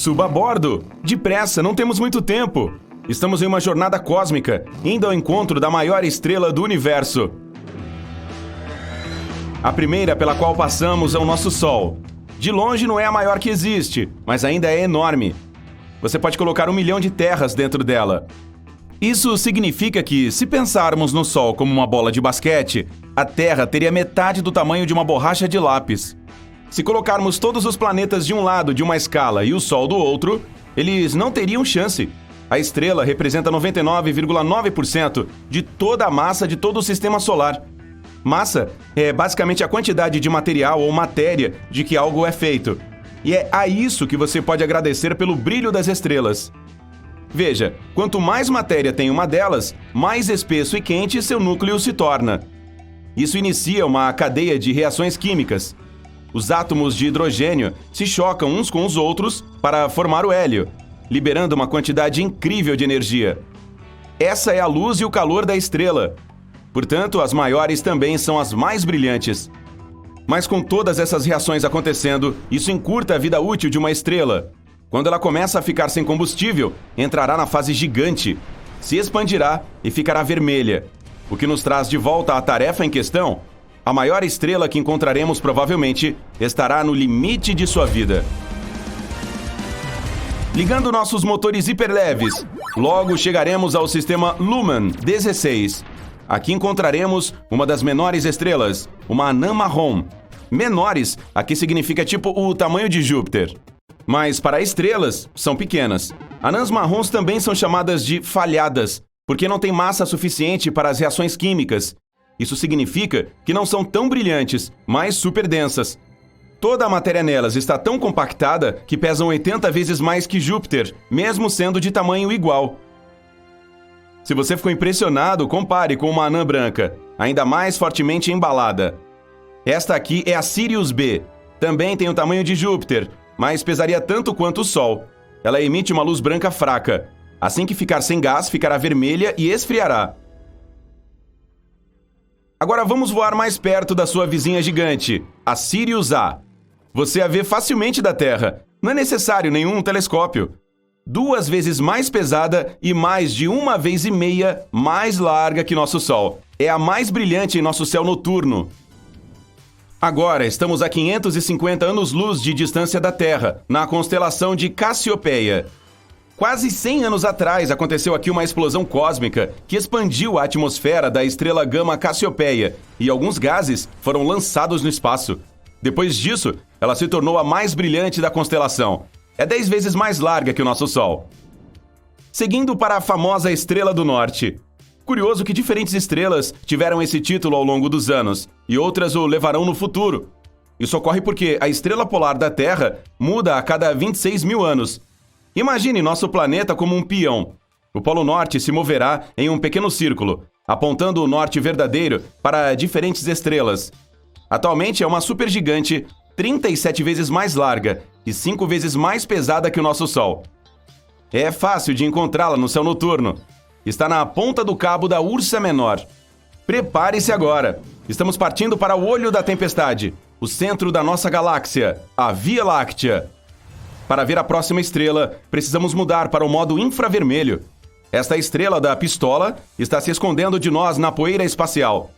Suba a bordo! Depressa, não temos muito tempo! Estamos em uma jornada cósmica, indo ao encontro da maior estrela do universo. A primeira pela qual passamos é o nosso Sol. De longe não é a maior que existe, mas ainda é enorme. Você pode colocar 1 milhão de terras dentro dela. Isso significa que, se pensarmos no Sol como uma bola de basquete, a Terra teria metade do tamanho de uma borracha de lápis. Se colocarmos todos os planetas de um lado de uma escala e o Sol do outro, eles não teriam chance. A estrela representa 99,9% de toda a massa de todo o sistema solar. Massa é basicamente a quantidade de material ou matéria de que algo é feito. E é a isso que você pode agradecer pelo brilho das estrelas. Veja, quanto mais matéria tem uma delas, mais espesso e quente seu núcleo se torna. Isso inicia uma cadeia de reações químicas. Os átomos de hidrogênio se chocam uns com os outros para formar o hélio, liberando uma quantidade incrível de energia. Essa é a luz e o calor da estrela. Portanto, as maiores também são as mais brilhantes. Mas com todas essas reações acontecendo, isso encurta a vida útil de uma estrela. Quando ela começa a ficar sem combustível, entrará na fase gigante, se expandirá e ficará vermelha. O que nos traz de volta à tarefa em questão: a maior estrela que encontraremos provavelmente estará no limite de sua vida. Ligando nossos motores hiperleves, logo chegaremos ao sistema Luhmann 16. Aqui encontraremos uma das menores estrelas, uma anã marrom. Menores, aqui significa tipo o tamanho de Júpiter. Mas para estrelas, são pequenas. Anãs marrons também são chamadas de falhadas, porque não têm massa suficiente para as reações químicas. Isso significa que não são tão brilhantes, mas super densas. Toda a matéria nelas está tão compactada que pesam 80 vezes mais que Júpiter, mesmo sendo de tamanho igual. Se você ficou impressionado, compare com uma anã branca, ainda mais fortemente embalada. Esta aqui é a Sirius B. Também tem o tamanho de Júpiter, mas pesaria tanto quanto o Sol. Ela emite uma luz branca fraca. Assim que ficar sem gás, ficará vermelha e esfriará. Agora vamos voar mais perto da sua vizinha gigante, a Sirius A. Você a vê facilmente da Terra. Não é necessário nenhum telescópio. 2 vezes mais pesada e mais de 1,5 vezes mais larga que nosso Sol. É a mais brilhante em nosso céu noturno. Agora estamos a 550 anos-luz de distância da Terra, na constelação de Cassiopeia. Quase 100 anos atrás aconteceu aqui uma explosão cósmica que expandiu a atmosfera da estrela Gama Cassiopeia e alguns gases foram lançados no espaço. Depois disso, ela se tornou a mais brilhante da constelação. É 10 vezes mais larga que o nosso Sol. Seguindo para a famosa Estrela do Norte. Curioso que diferentes estrelas tiveram esse título ao longo dos anos, e outras o levarão no futuro. Isso ocorre porque a estrela polar da Terra muda a cada 26 mil anos. Imagine nosso planeta como um peão. O Polo Norte se moverá em um pequeno círculo, apontando o norte verdadeiro para diferentes estrelas. Atualmente é uma supergigante 37 vezes mais larga e 5 vezes mais pesada que o nosso Sol. É fácil de encontrá-la no céu noturno. Está na ponta do cabo da Ursa Menor. Prepare-se agora! Estamos partindo para o olho da tempestade, o centro da nossa galáxia, a Via Láctea. Para ver a próxima estrela, precisamos mudar para o modo infravermelho. Esta estrela da pistola está se escondendo de nós na poeira espacial.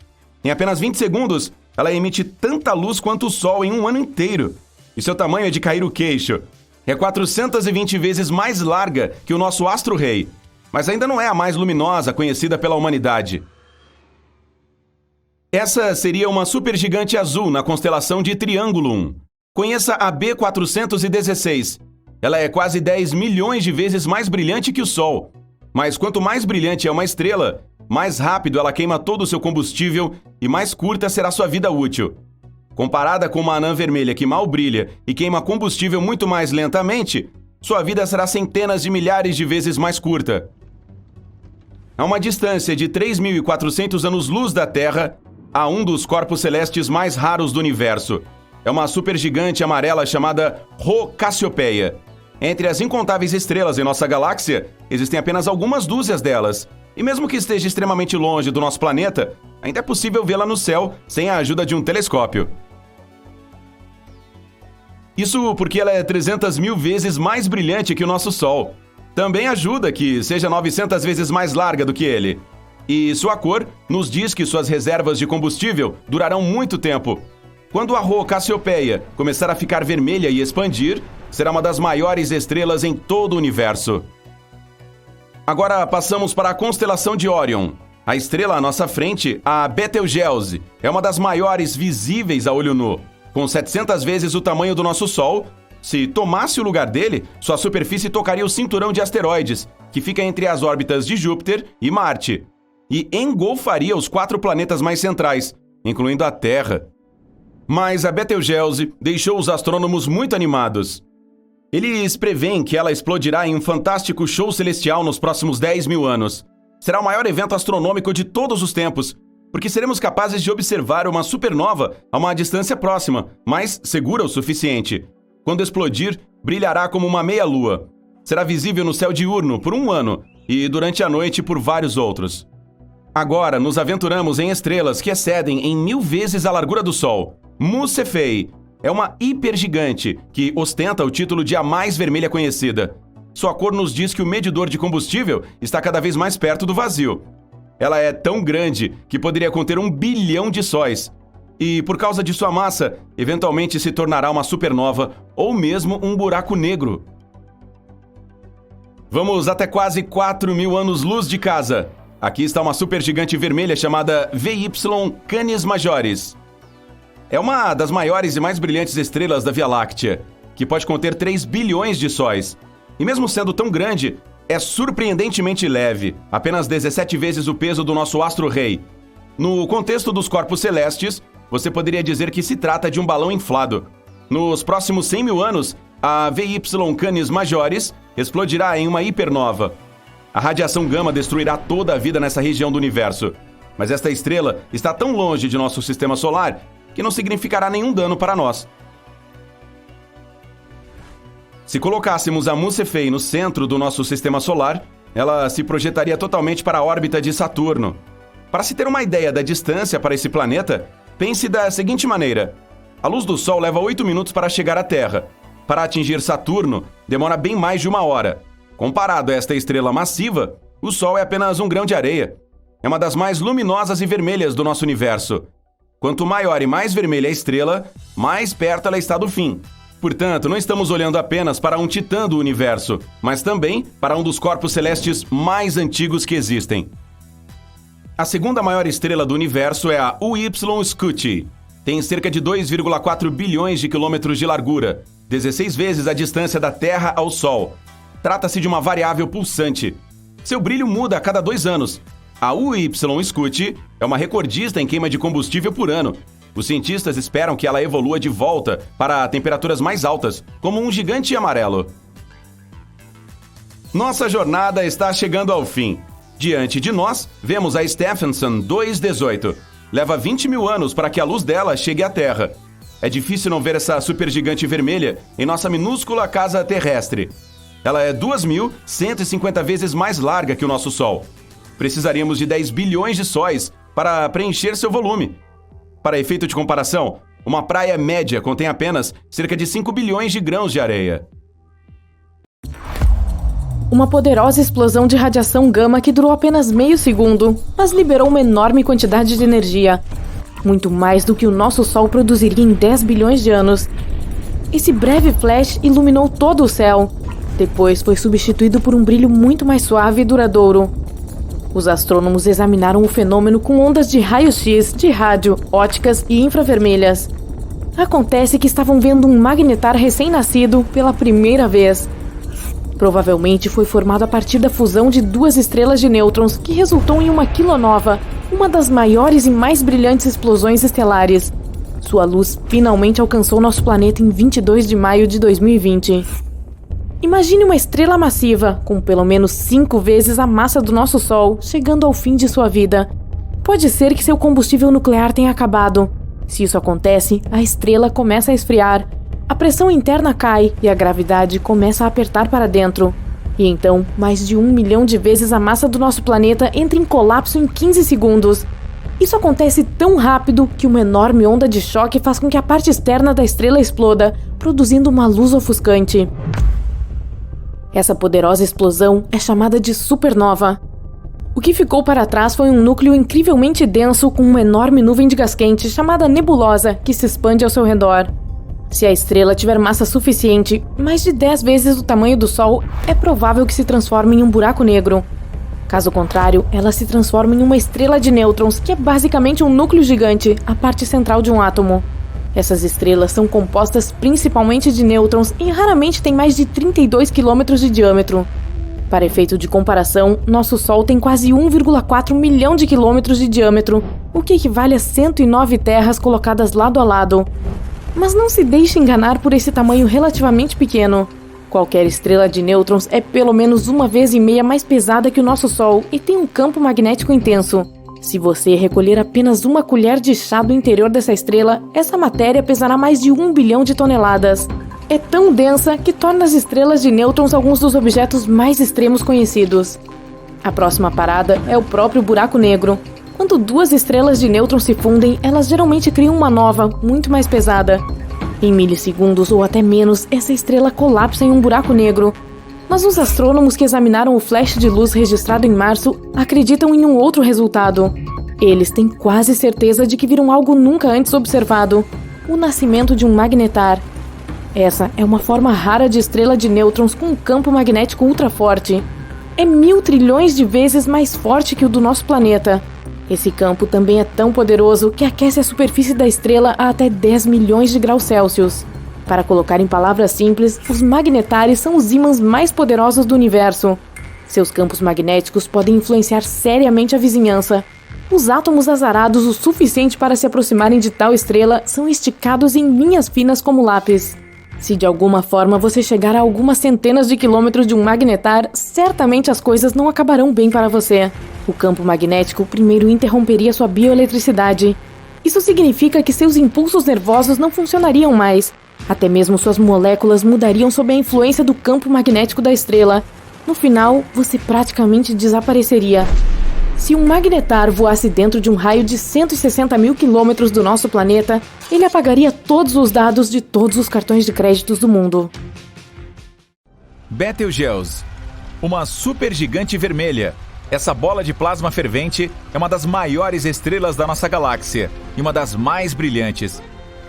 Em apenas 20 segundos, ela emite tanta luz quanto o Sol em um ano inteiro. E seu tamanho é de cair o queixo. É 420 vezes mais larga que o nosso astro-rei, mas ainda não é a mais luminosa conhecida pela humanidade. Essa seria uma supergigante azul na constelação de Triangulum. Conheça a B416. Ela é quase 10 milhões de vezes mais brilhante que o Sol. Mas quanto mais brilhante é uma estrela, mais rápido ela queima todo o seu combustível e mais curta será sua vida útil. Comparada com uma anã vermelha que mal brilha e queima combustível muito mais lentamente, sua vida será centenas de milhares de vezes mais curta. A uma distância de 3.400 anos-luz da Terra, há um dos corpos celestes mais raros do universo. É uma supergigante amarela chamada Rho Cassiopeia. Entre as incontáveis estrelas em nossa galáxia, existem apenas algumas dúzias delas. E mesmo que esteja extremamente longe do nosso planeta, ainda é possível vê-la no céu sem a ajuda de um telescópio. Isso porque ela é 300 mil vezes mais brilhante que o nosso Sol. Também ajuda que seja 900 vezes mais larga do que ele. E sua cor nos diz que suas reservas de combustível durarão muito tempo. Quando a Rho Cassiopeia começar a ficar vermelha e expandir, será uma das maiores estrelas em todo o universo. Agora passamos para a constelação de Órion. A estrela à nossa frente, a Betelgeuse, é uma das maiores visíveis a olho nu. Com 700 vezes o tamanho do nosso Sol, se tomasse o lugar dele, sua superfície tocaria o cinturão de asteroides, que fica entre as órbitas de Júpiter e Marte, e engolfaria os 4 planetas mais centrais, incluindo a Terra. Mas a Betelgeuse deixou os astrônomos muito animados. Eles preveem que ela explodirá em um fantástico show celestial nos próximos 10 mil anos. Será o maior evento astronômico de todos os tempos, porque seremos capazes de observar uma supernova a uma distância próxima, mas segura o suficiente. Quando explodir, brilhará como uma meia-lua. Será visível no céu diurno por 1 ano e durante a noite por vários outros. Agora nos aventuramos em estrelas que excedem em 1000 vezes a largura do Sol. Mu Cephei é uma hipergigante que ostenta o título de a mais vermelha conhecida. Sua cor nos diz que o medidor de combustível está cada vez mais perto do vazio. Ela é tão grande que poderia conter 1 bilhão de sóis. E, por causa de sua massa, eventualmente se tornará uma supernova ou mesmo um buraco negro. Vamos até quase 4.000 anos-luz de casa. Aqui está uma supergigante vermelha chamada VY Canis Majoris. É uma das maiores e mais brilhantes estrelas da Via Láctea, que pode conter 3 bilhões de sóis. E mesmo sendo tão grande, é surpreendentemente leve, apenas 17 vezes o peso do nosso astro-rei. No contexto dos corpos celestes, você poderia dizer que se trata de um balão inflado. Nos próximos 100 mil anos, a VY Canis Majoris explodirá em uma hipernova. A radiação gama destruirá toda a vida nessa região do universo. Mas esta estrela está tão longe de nosso sistema solar que não significará nenhum dano para nós. Se colocássemos a Mu Cephei no centro do nosso sistema solar, ela se projetaria totalmente para a órbita de Saturno. Para se ter uma ideia da distância para esse planeta, pense da seguinte maneira: a luz do Sol leva 8 minutos para chegar à Terra. Para atingir Saturno, demora bem mais de 1 hora. Comparado a esta estrela massiva, o Sol é apenas um grão de areia. É uma das mais luminosas e vermelhas do nosso universo. Quanto maior e mais vermelha a estrela, mais perto ela está do fim. Portanto, não estamos olhando apenas para um titã do universo, mas também para um dos corpos celestes mais antigos que existem. A segunda maior estrela do universo é a UY Scuti. Tem cerca de 2,4 bilhões de quilômetros de largura, 16 vezes a distância da Terra ao Sol. Trata-se de uma variável pulsante. Seu brilho muda a cada 2 anos. A UY Scuti é uma recordista em queima de combustível por ano. Os cientistas esperam que ela evolua de volta para temperaturas mais altas, como um gigante amarelo. Nossa jornada está chegando ao fim. Diante de nós, vemos a Stephenson 218. Leva 20 mil anos para que a luz dela chegue à Terra. É difícil não ver essa supergigante vermelha em nossa minúscula casa terrestre. Ela é 2.150 vezes mais larga que o nosso Sol. Precisaríamos de 10 bilhões de sóis para preencher seu volume. Para efeito de comparação, uma praia média contém apenas cerca de 5 bilhões de grãos de areia. Uma poderosa explosão de radiação gama que durou apenas meio segundo, mas liberou uma enorme quantidade de energia. Muito mais do que o nosso Sol produziria em 10 bilhões de anos. Esse breve flash iluminou todo o céu. Depois foi substituído por um brilho muito mais suave e duradouro. Os astrônomos examinaram o fenômeno com ondas de raio-x, de rádio, óticas e infravermelhas. Acontece que estavam vendo um magnetar recém-nascido pela primeira vez. Provavelmente foi formado a partir da fusão de 2 estrelas de nêutrons, que resultou em uma quilonova, uma das maiores e mais brilhantes explosões estelares. Sua luz finalmente alcançou nosso planeta em 22 de maio de 2020. Imagine uma estrela massiva, com pelo menos 5 vezes a massa do nosso Sol, chegando ao fim de sua vida. Pode ser que seu combustível nuclear tenha acabado. Se isso acontece, a estrela começa a esfriar. A pressão interna cai e a gravidade começa a apertar para dentro. E então, mais de 1 milhão de vezes a massa do nosso planeta entra em colapso em 15 segundos. Isso acontece tão rápido que uma enorme onda de choque faz com que a parte externa da estrela exploda, produzindo uma luz ofuscante. Essa poderosa explosão é chamada de supernova. O que ficou para trás foi um núcleo incrivelmente denso com uma enorme nuvem de gás quente chamada nebulosa que se expande ao seu redor. Se a estrela tiver massa suficiente, mais de 10 vezes o tamanho do Sol, é provável que se transforme em um buraco negro. Caso contrário, ela se transforma em uma estrela de nêutrons, que é basicamente um núcleo gigante, a parte central de um átomo. Essas estrelas são compostas principalmente de nêutrons e raramente têm mais de 32 km de diâmetro. Para efeito de comparação, nosso Sol tem quase 1,4 milhão de quilômetros de diâmetro, o que equivale a 109 terras colocadas lado a lado. Mas não se deixe enganar por esse tamanho relativamente pequeno. Qualquer estrela de nêutrons é pelo menos 1,5 vezes mais pesada que o nosso Sol e tem um campo magnético intenso. Se você recolher apenas uma colher de chá do interior dessa estrela, essa matéria pesará mais de 1 bilhão de toneladas. É tão densa que torna as estrelas de nêutrons alguns dos objetos mais extremos conhecidos. A próxima parada é o próprio buraco negro. Quando duas estrelas de nêutrons se fundem, elas geralmente criam uma nova, muito mais pesada. Em milissegundos ou até menos, essa estrela colapsa em um buraco negro. Mas os astrônomos que examinaram o flash de luz registrado em março acreditam em um outro resultado. Eles têm quase certeza de que viram algo nunca antes observado: o nascimento de um magnetar. Essa é uma forma rara de estrela de nêutrons com um campo magnético ultra forte. É 1.000 trilhões de vezes mais forte que o do nosso planeta. Esse campo também é tão poderoso que aquece a superfície da estrela a até 10 milhões de graus Celsius. Para colocar em palavras simples, os magnetares são os ímãs mais poderosos do universo. Seus campos magnéticos podem influenciar seriamente a vizinhança. Os átomos azarados o suficiente para se aproximarem de tal estrela são esticados em linhas finas como lápis. Se de alguma forma você chegar a algumas centenas de quilômetros de um magnetar, certamente as coisas não acabarão bem para você. O campo magnético primeiro interromperia sua bioeletricidade. Isso significa que seus impulsos nervosos não funcionariam mais. Até mesmo suas moléculas mudariam sob a influência do campo magnético da estrela. No final, você praticamente desapareceria. Se um magnetar voasse dentro de um raio de 160 mil quilômetros do nosso planeta, ele apagaria todos os dados de todos os cartões de créditos do mundo. Betelgeuse, uma supergigante vermelha. Essa bola de plasma fervente é uma das maiores estrelas da nossa galáxia e uma das mais brilhantes.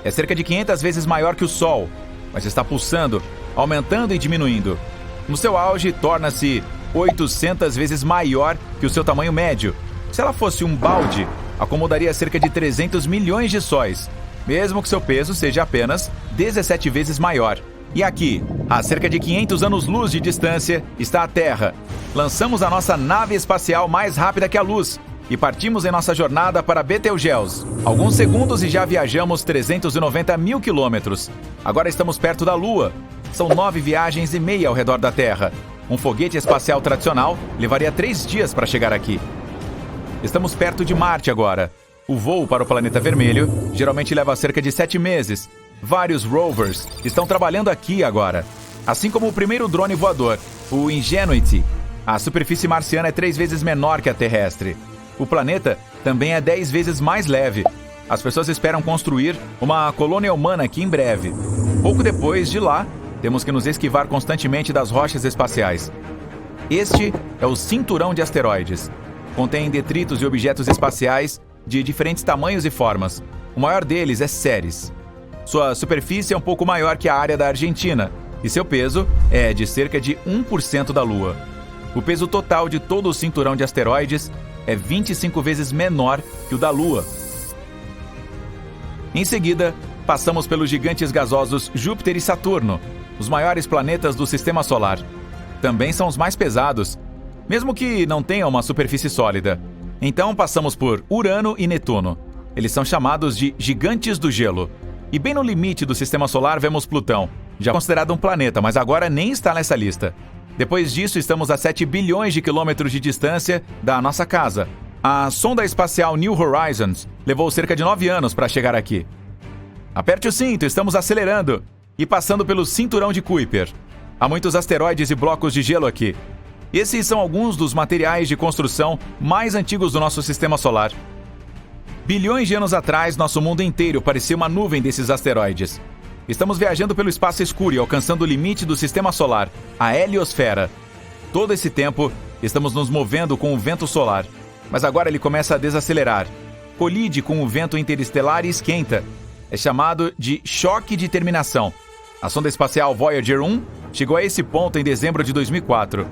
É cerca de 500 vezes maior que o Sol, mas está pulsando, aumentando e diminuindo. No seu auge, torna-se 800 vezes maior que o seu tamanho médio. Se ela fosse um balde, acomodaria cerca de 300 milhões de sóis, mesmo que seu peso seja apenas 17 vezes maior. E aqui, a cerca de 500 anos-luz de distância, está a Terra. Lançamos a nossa nave espacial mais rápida que a luz e partimos em nossa jornada para Betelgeuse. Alguns segundos e já viajamos 390 mil quilômetros. Agora estamos perto da Lua. São 9 viagens e meia ao redor da Terra. Um foguete espacial tradicional levaria 3 dias para chegar aqui. Estamos perto de Marte agora. O voo para o planeta vermelho geralmente leva cerca de 7 meses. Vários rovers estão trabalhando aqui agora. Assim como o primeiro drone voador, o Ingenuity. A superfície marciana é 3 vezes menor que a terrestre. O planeta também é 10 vezes mais leve. As pessoas esperam construir uma colônia humana aqui em breve. Pouco depois de lá, temos que nos esquivar constantemente das rochas espaciais. Este é o cinturão de asteroides. Contém detritos e objetos espaciais de diferentes tamanhos e formas. O maior deles é Ceres. Sua superfície é um pouco maior que a área da Argentina e seu peso é de cerca de 1% da Lua. O peso total de todo o cinturão de asteroides é 25 vezes menor que o da Lua. Em seguida, passamos pelos gigantes gasosos Júpiter e Saturno, os maiores planetas do Sistema Solar. Também são os mais pesados, mesmo que não tenham uma superfície sólida. Então passamos por Urano e Netuno. Eles são chamados de gigantes do gelo. E bem no limite do Sistema Solar vemos Plutão, já considerado um planeta, mas agora nem está nessa lista. Depois disso, estamos a 7 bilhões de quilômetros de distância da nossa casa. A sonda espacial New Horizons levou cerca de 9 anos para chegar aqui. Aperte o cinto, estamos acelerando e passando pelo cinturão de Kuiper. Há muitos asteroides e blocos de gelo aqui. Esses são alguns dos materiais de construção mais antigos do nosso Sistema Solar. Bilhões de anos atrás, nosso mundo inteiro parecia uma nuvem desses asteroides. Estamos viajando pelo espaço escuro e alcançando o limite do sistema solar, a heliosfera. Todo esse tempo, estamos nos movendo com o vento solar, mas agora ele começa a desacelerar. Colide com o vento interestelar e esquenta. É chamado de choque de terminação. A sonda espacial Voyager 1 chegou a esse ponto em dezembro de 2004.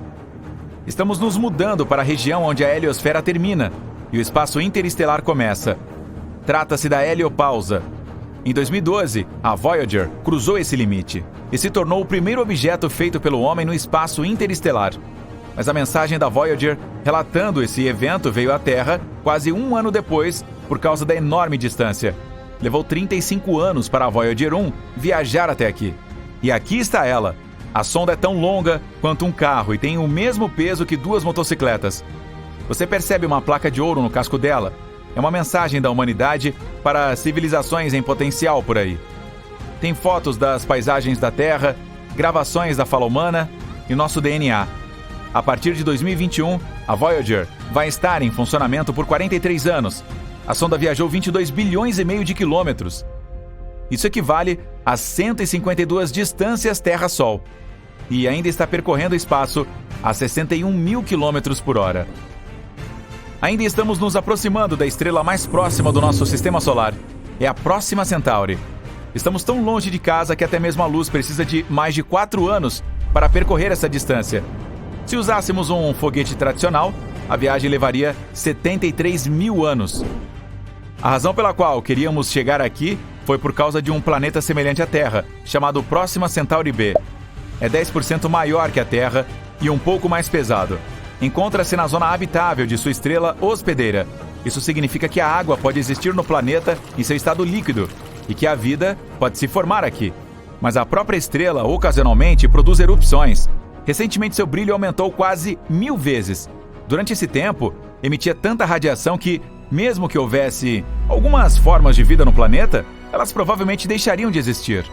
Estamos nos mudando para a região onde a heliosfera termina e o espaço interestelar começa. Trata-se da heliopausa. Em 2012, a Voyager cruzou esse limite e se tornou o primeiro objeto feito pelo homem no espaço interestelar. Mas a mensagem da Voyager relatando esse evento veio à Terra quase um ano depois por causa da enorme distância. Levou 35 anos para a Voyager 1 viajar até aqui. E aqui está ela. A sonda é tão longa quanto um carro e tem o mesmo peso que 2 motocicletas. Você percebe uma placa de ouro no casco dela? É uma mensagem da humanidade para civilizações em potencial por aí. Tem fotos das paisagens da Terra, gravações da fala humana e nosso DNA. A partir de 2021, a Voyager vai estar em funcionamento por 43 anos. A sonda viajou 22 bilhões e meio de quilômetros. Isso equivale a 152 distâncias Terra-Sol. E ainda está percorrendo o espaço a 61 mil quilômetros por hora. Ainda estamos nos aproximando da estrela mais próxima do nosso sistema solar. É a Próxima Centauri. Estamos tão longe de casa que até mesmo a luz precisa de mais de 4 anos para percorrer essa distância. Se usássemos um foguete tradicional, a viagem levaria 73 mil anos. A razão pela qual queríamos chegar aqui foi por causa de um planeta semelhante à Terra, chamado Próxima Centauri b. É 10% maior que a Terra e um pouco mais pesado. Encontra-se na zona habitável de sua estrela hospedeira. Isso significa que a água pode existir no planeta em seu estado líquido e que a vida pode se formar aqui. Mas a própria estrela, ocasionalmente, produz erupções. Recentemente, seu brilho aumentou quase 1000 vezes. Durante esse tempo, emitia tanta radiação que, mesmo que houvesse algumas formas de vida no planeta, elas provavelmente deixariam de existir.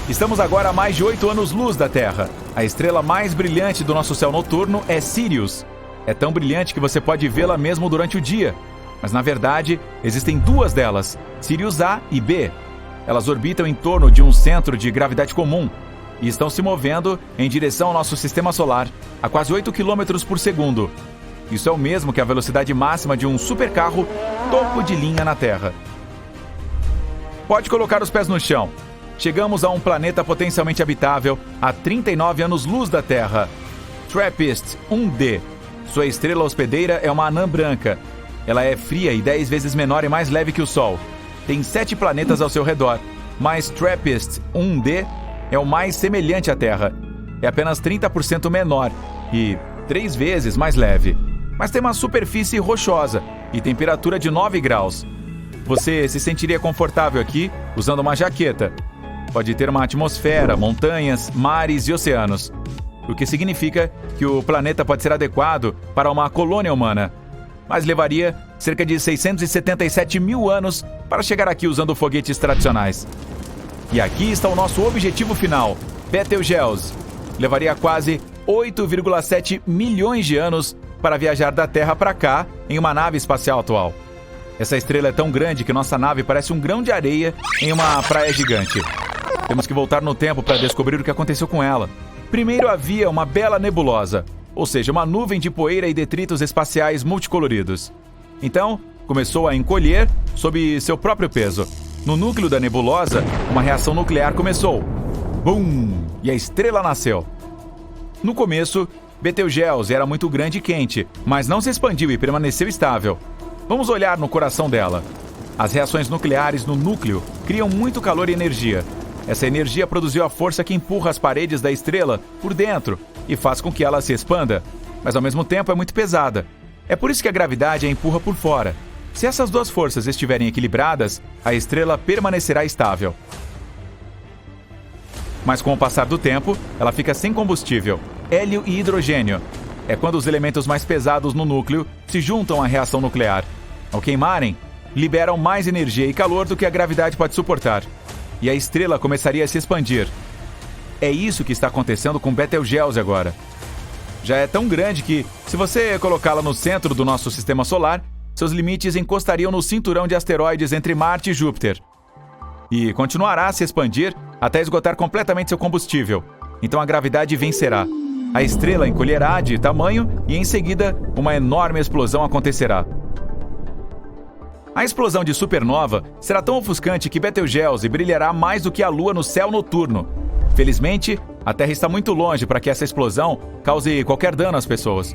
Estamos agora a mais de 8 anos-luz da Terra. A estrela mais brilhante do nosso céu noturno é Sirius. É tão brilhante que você pode vê-la mesmo durante o dia. Mas, na verdade, existem 2 delas, Sirius A e B. Elas orbitam em torno de um centro de gravidade comum e estão se movendo em direção ao nosso sistema solar a quase 8 km por segundo. Isso é o mesmo que a velocidade máxima de um supercarro topo de linha na Terra. Pode colocar os pés no chão. Chegamos a um planeta potencialmente habitável a 39 anos-luz da Terra. TRAPPIST-1d. Sua estrela hospedeira é uma anã branca. Ela é fria e 10 vezes menor e mais leve que o Sol. Tem 7 planetas ao seu redor, mas TRAPPIST-1d é o mais semelhante à Terra. É apenas 30% menor e 3 vezes mais leve. Mas tem uma superfície rochosa e temperatura de 9 graus. Você se sentiria confortável aqui usando uma jaqueta. Pode ter uma atmosfera, montanhas, mares e oceanos. O que significa que o planeta pode ser adequado para uma colônia humana. Mas levaria cerca de 677 mil anos para chegar aqui usando foguetes tradicionais. E aqui está o nosso objetivo final, Betelgeuse. Levaria quase 8,7 milhões de anos para viajar da Terra para cá em uma nave espacial atual. Essa estrela é tão grande que nossa nave parece um grão de areia em uma praia gigante. Temos que voltar no tempo para descobrir o que aconteceu com ela. Primeiro havia uma bela nebulosa, ou seja, uma nuvem de poeira e detritos espaciais multicoloridos. Então, começou a encolher sob seu próprio peso. No núcleo da nebulosa, uma reação nuclear começou. Bum! E a estrela nasceu. No começo, Betelgeuse era muito grande e quente, mas não se expandiu e permaneceu estável. Vamos olhar no coração dela. As reações nucleares no núcleo criam muito calor e energia. Essa energia produziu a força que empurra as paredes da estrela por dentro e faz com que ela se expanda, mas ao mesmo tempo é muito pesada. É por isso que a gravidade a empurra por fora. Se essas 2 forças estiverem equilibradas, a estrela permanecerá estável. Mas com o passar do tempo, ela fica sem combustível, hélio e hidrogênio. É quando os elementos mais pesados no núcleo se juntam à reação nuclear. Ao queimarem, liberam mais energia e calor do que a gravidade pode suportar. E a estrela começaria a se expandir. É isso que está acontecendo com Betelgeuse agora. Já é tão grande que, se você colocá-la no centro do nosso sistema solar, seus limites encostariam no cinturão de asteroides entre Marte e Júpiter. e continuará a se expandir até esgotar completamente seu combustível. Então a gravidade vencerá. A estrela encolherá de tamanho e, em seguida, uma enorme explosão acontecerá. A explosão de supernova será tão ofuscante que Betelgeuse brilhará mais do que a Lua no céu noturno. Felizmente, a Terra está muito longe para que essa explosão cause qualquer dano às pessoas.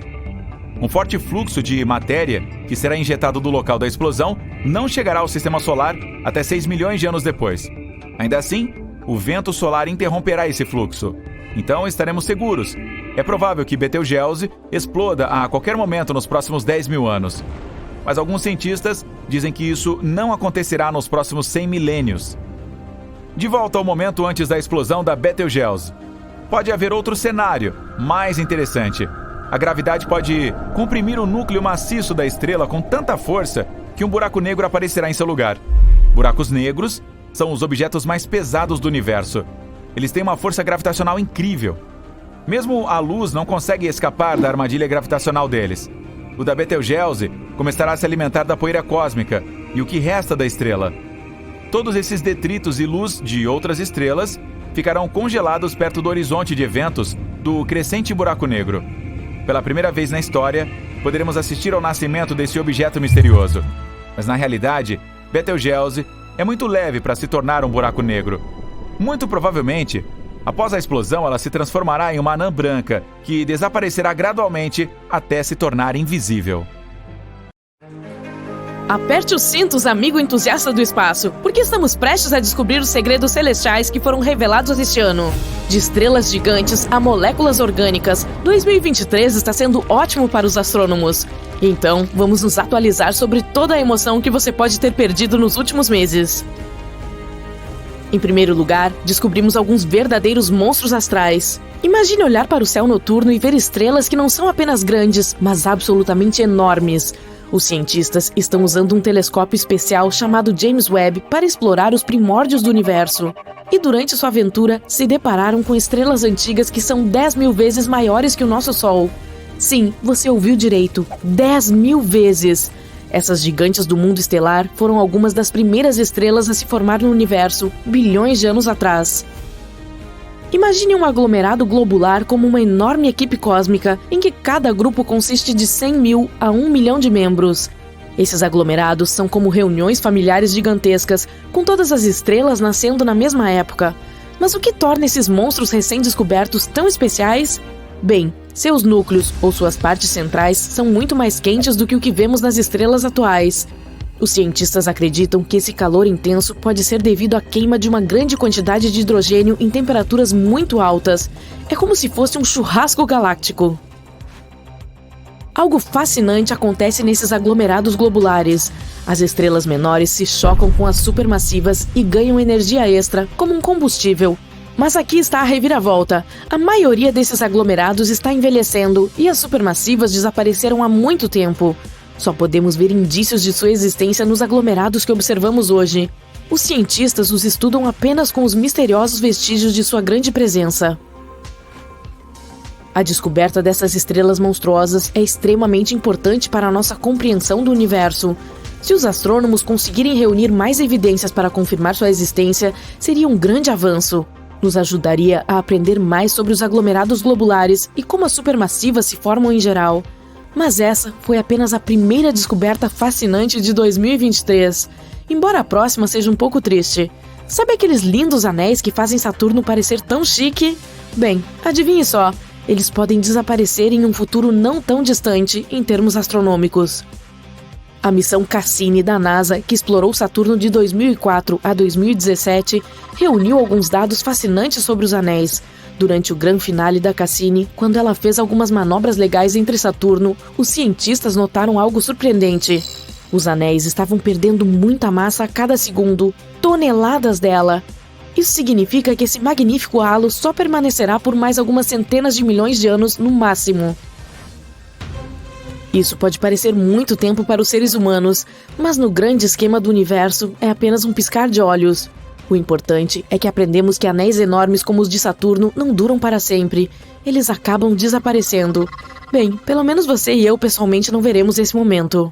Um forte fluxo de matéria que será injetado do local da explosão não chegará ao Sistema Solar até 6 milhões de anos depois. Ainda assim, o vento solar interromperá esse fluxo. Então estaremos seguros. É provável que Betelgeuse exploda a qualquer momento nos próximos 10 mil anos. Mas alguns cientistas dizem que isso não acontecerá nos próximos 100 milênios. De volta ao momento antes da explosão da Betelgeuse. Pode haver outro cenário, mais interessante. A gravidade pode comprimir o núcleo maciço da estrela com tanta força que um buraco negro aparecerá em seu lugar. Buracos negros são os objetos mais pesados do universo. Eles têm uma força gravitacional incrível. Mesmo a luz não consegue escapar da armadilha gravitacional deles. O da Betelgeuse começará a se alimentar da poeira cósmica e o que resta da estrela. Todos esses detritos e luz de outras estrelas ficarão congelados perto do horizonte de eventos do crescente buraco negro. Pela primeira vez na história, poderemos assistir ao nascimento desse objeto misterioso. Mas na realidade, Betelgeuse é muito leve para se tornar um buraco negro. Muito provavelmente, após a explosão, ela se transformará em uma anã branca, que desaparecerá gradualmente até se tornar invisível. Aperte os cintos, amigo entusiasta do espaço, porque estamos prestes a descobrir os segredos celestiais que foram revelados este ano. De estrelas gigantes a moléculas orgânicas, 2023 está sendo ótimo para os astrônomos. Então, vamos nos atualizar sobre toda a emoção que você pode ter perdido nos últimos meses. Em primeiro lugar, descobrimos alguns verdadeiros monstros astrais. Imagine olhar para o céu noturno e ver estrelas que não são apenas grandes, mas absolutamente enormes. Os cientistas estão usando um telescópio especial chamado James Webb para explorar os primórdios do universo. E durante sua aventura, se depararam com estrelas antigas que são 10 mil vezes maiores que o nosso Sol. Sim, você ouviu direito, 10 mil vezes! Essas gigantes do mundo estelar foram algumas das primeiras estrelas a se formar no universo, bilhões de anos atrás. Imagine um aglomerado globular como uma enorme equipe cósmica, em que cada grupo consiste de 100 mil a 1 milhão de membros. Esses aglomerados são como reuniões familiares gigantescas, com todas as estrelas nascendo na mesma época. Mas o que torna esses monstros recém-descobertos tão especiais? Bem, seus núcleos, ou suas partes centrais, são muito mais quentes do que o que vemos nas estrelas atuais. Os cientistas acreditam que esse calor intenso pode ser devido à queima de uma grande quantidade de hidrogênio em temperaturas muito altas. É como se fosse um churrasco galáctico. Algo fascinante acontece nesses aglomerados globulares. As estrelas menores se chocam com as supermassivas e ganham energia extra, como um combustível. Mas aqui está a reviravolta. A maioria desses aglomerados está envelhecendo e as supermassivas desapareceram há muito tempo. Só podemos ver indícios de sua existência nos aglomerados que observamos hoje. Os cientistas os estudam apenas com os misteriosos vestígios de sua grande presença. A descoberta dessas estrelas monstruosas é extremamente importante para a nossa compreensão do universo. Se os astrônomos conseguirem reunir mais evidências para confirmar sua existência, seria um grande avanço. Nos ajudaria a aprender mais sobre os aglomerados globulares e como as supermassivas se formam em geral. Mas essa foi apenas a primeira descoberta fascinante de 2023. Embora a próxima seja um pouco triste. Sabe aqueles lindos anéis que fazem Saturno parecer tão chique? Bem, adivinhe só, eles podem desaparecer em um futuro não tão distante em termos astronômicos. A missão Cassini da NASA, que explorou Saturno de 2004 a 2017, reuniu alguns dados fascinantes sobre os anéis. Durante o grande finale da Cassini, quando ela fez algumas manobras legais entre Saturno, os cientistas notaram algo surpreendente. Os anéis estavam perdendo muita massa a cada segundo, toneladas dela. Isso significa que esse magnífico halo só permanecerá por mais algumas centenas de milhões de anos no máximo. Isso pode parecer muito tempo para os seres humanos, mas no grande esquema do universo é apenas um piscar de olhos. O importante é que aprendemos que anéis enormes como os de Saturno não duram para sempre. Eles acabam desaparecendo. Bem, pelo menos você e eu pessoalmente não veremos esse momento.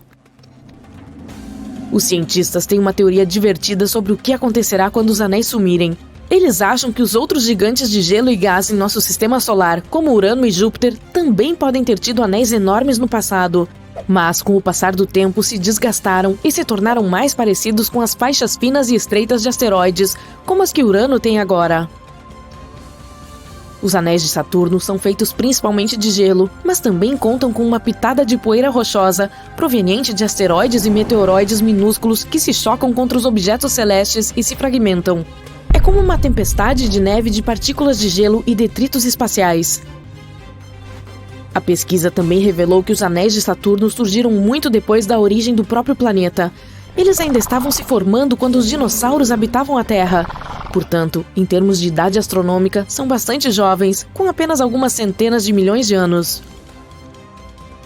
Os cientistas têm uma teoria divertida sobre o que acontecerá quando os anéis sumirem. Eles acham que os outros gigantes de gelo e gás em nosso sistema solar, como Urano e Júpiter, também podem ter tido anéis enormes no passado. Mas, com o passar do tempo, se desgastaram e se tornaram mais parecidos com as faixas finas e estreitas de asteroides, como as que Urano tem agora. Os anéis de Saturno são feitos principalmente de gelo, mas também contam com uma pitada de poeira rochosa, proveniente de asteroides e meteoroides minúsculos que se chocam contra os objetos celestes e se fragmentam. É como uma tempestade de neve de partículas de gelo e detritos espaciais. A pesquisa também revelou que os anéis de Saturno surgiram muito depois da origem do próprio planeta. Eles ainda estavam se formando quando os dinossauros habitavam a Terra. Portanto, em termos de idade astronômica, são bastante jovens, com apenas algumas centenas de milhões de anos.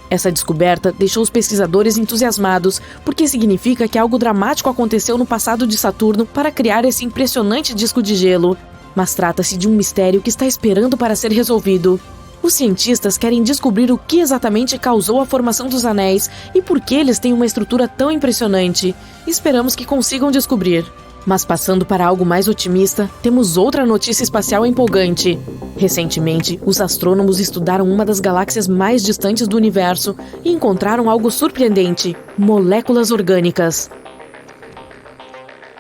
Essa descoberta deixou os pesquisadores entusiasmados, porque significa que algo dramático aconteceu no passado de Saturno para criar esse impressionante disco de gelo. Mas trata-se de um mistério que está esperando para ser resolvido. Os cientistas querem descobrir o que exatamente causou a formação dos anéis e por que eles têm uma estrutura tão impressionante. Esperamos que consigam descobrir. Mas passando para algo mais otimista, temos outra notícia espacial empolgante. Recentemente, os astrônomos estudaram uma das galáxias mais distantes do universo e encontraram algo surpreendente: moléculas orgânicas.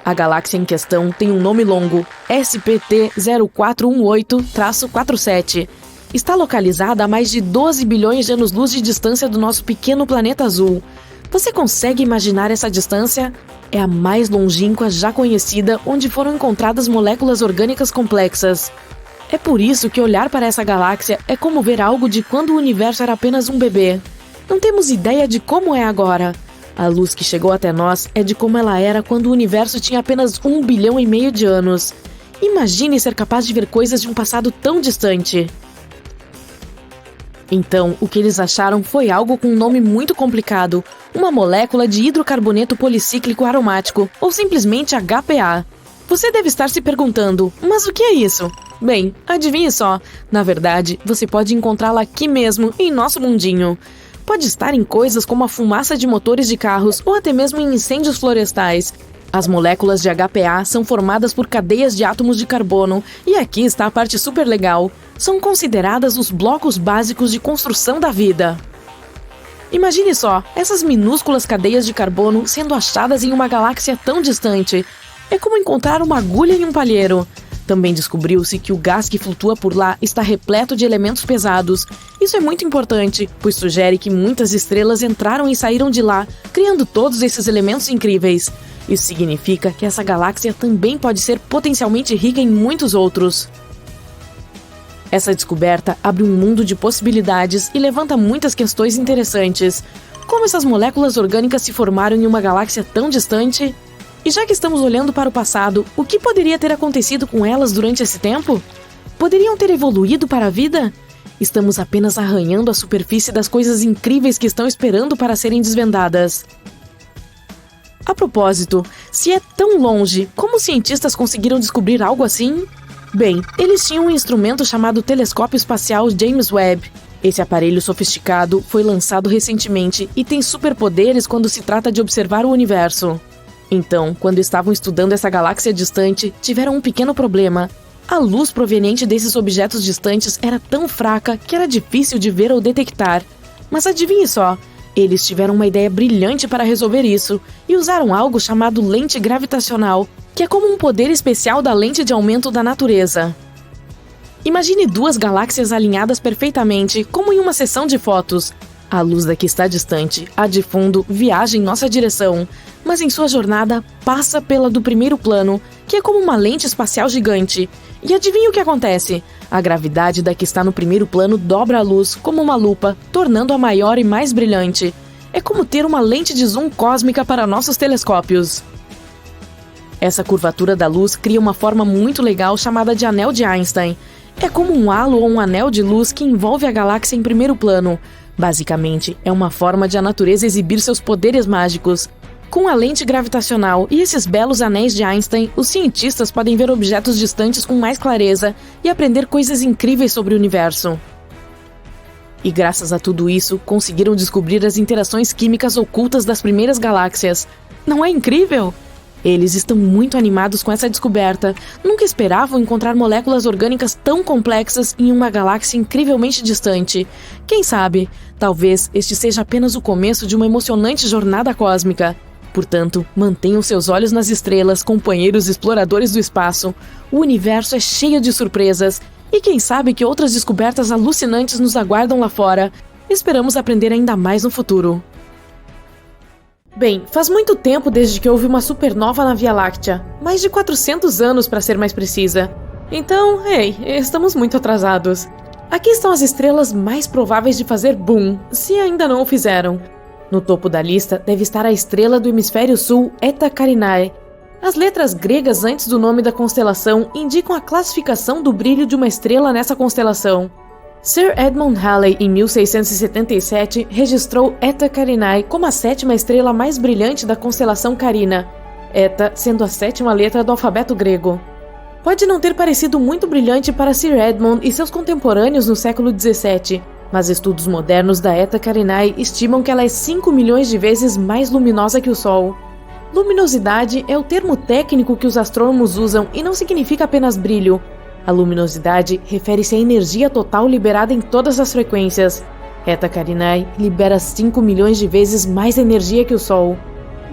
A galáxia em questão tem um nome longo, SPT-0418-47. Está localizada a mais de 12 bilhões de anos-luz de distância do nosso pequeno planeta azul. Você consegue imaginar essa distância? É a mais longínqua já conhecida, onde foram encontradas moléculas orgânicas complexas. É por isso que olhar para essa galáxia é como ver algo de quando o universo era apenas um bebê. Não temos ideia de como é agora. A luz que chegou até nós é de como ela era quando o universo tinha apenas 1,5 bilhão de anos. Imagine ser capaz de ver coisas de um passado tão distante. Então, o que eles acharam foi algo com um nome muito complicado, uma molécula de hidrocarboneto policíclico aromático, ou simplesmente HPA. Você deve estar se perguntando, mas o que é isso? Bem, adivinhe só, na verdade, você pode encontrá-la aqui mesmo, em nosso mundinho. Pode estar em coisas como a fumaça de motores de carros ou até mesmo em incêndios florestais. As moléculas de HPA são formadas por cadeias de átomos de carbono, e aqui está a parte super legal. São consideradas os blocos básicos de construção da vida. Imagine só, essas minúsculas cadeias de carbono sendo achadas em uma galáxia tão distante. É como encontrar uma agulha em um palheiro. Também descobriu-se que o gás que flutua por lá está repleto de elementos pesados. Isso é muito importante, pois sugere que muitas estrelas entraram e saíram de lá, criando todos esses elementos incríveis. Isso significa que essa galáxia também pode ser potencialmente rica em muitos outros. Essa descoberta abre um mundo de possibilidades e levanta muitas questões interessantes. Como essas moléculas orgânicas se formaram em uma galáxia tão distante? E já que estamos olhando para o passado, o que poderia ter acontecido com elas durante esse tempo? Poderiam ter evoluído para a vida? Estamos apenas arranhando a superfície das coisas incríveis que estão esperando para serem desvendadas. A propósito, se é tão longe, como os cientistas conseguiram descobrir algo assim? Bem, eles tinham um instrumento chamado Telescópio Espacial James Webb. Esse aparelho sofisticado foi lançado recentemente e tem superpoderes quando se trata de observar o universo. Então, quando estavam estudando essa galáxia distante, tiveram um pequeno problema. A luz proveniente desses objetos distantes era tão fraca que era difícil de ver ou detectar. Mas adivinhe só, eles tiveram uma ideia brilhante para resolver isso e usaram algo chamado lente gravitacional, que é como um poder especial da lente de aumento da natureza. Imagine duas galáxias alinhadas perfeitamente, como em uma sessão de fotos. A luz da que está distante, a de fundo, viaja em nossa direção, mas em sua jornada passa pela do primeiro plano, que é como uma lente espacial gigante. E adivinha o que acontece? A gravidade da que está no primeiro plano dobra a luz como uma lupa, tornando-a maior e mais brilhante. É como ter uma lente de zoom cósmica para nossos telescópios. Essa curvatura da luz cria uma forma muito legal chamada de anel de Einstein. É como um halo ou um anel de luz que envolve a galáxia em primeiro plano. Basicamente, é uma forma de a natureza exibir seus poderes mágicos. Com a lente gravitacional e esses belos anéis de Einstein, os cientistas podem ver objetos distantes com mais clareza e aprender coisas incríveis sobre o universo. E graças a tudo isso, conseguiram descobrir as interações químicas ocultas das primeiras galáxias. Não é incrível? Eles estão muito animados com essa descoberta. Nunca esperavam encontrar moléculas orgânicas tão complexas em uma galáxia incrivelmente distante. Quem sabe, talvez este seja apenas o começo de uma emocionante jornada cósmica. Portanto, mantenham seus olhos nas estrelas, companheiros exploradores do espaço. O universo é cheio de surpresas. E quem sabe que outras descobertas alucinantes nos aguardam lá fora. Esperamos aprender ainda mais no futuro. Bem, faz muito tempo desde que houve uma supernova na Via Láctea. Mais de 400 anos, para ser mais precisa. Então, estamos muito atrasados. Aqui estão as estrelas mais prováveis de fazer boom, se ainda não o fizeram. No topo da lista deve estar a estrela do hemisfério sul, Eta Carinae. As letras gregas antes do nome da constelação indicam a classificação do brilho de uma estrela nessa constelação. Sir Edmund Halley, em 1677, registrou Eta Carinae como a 7ª estrela mais brilhante da constelação Carina, Eta sendo a 7ª letra do alfabeto grego. Pode não ter parecido muito brilhante para Sir Edmund e seus contemporâneos no século XVII, mas estudos modernos da Eta Carinae estimam que ela é 5 milhões de vezes mais luminosa que o Sol. Luminosidade é o termo técnico que os astrônomos usam e não significa apenas brilho. A luminosidade refere-se à energia total liberada em todas as frequências. Eta Carinae libera 5 milhões de vezes mais energia que o Sol.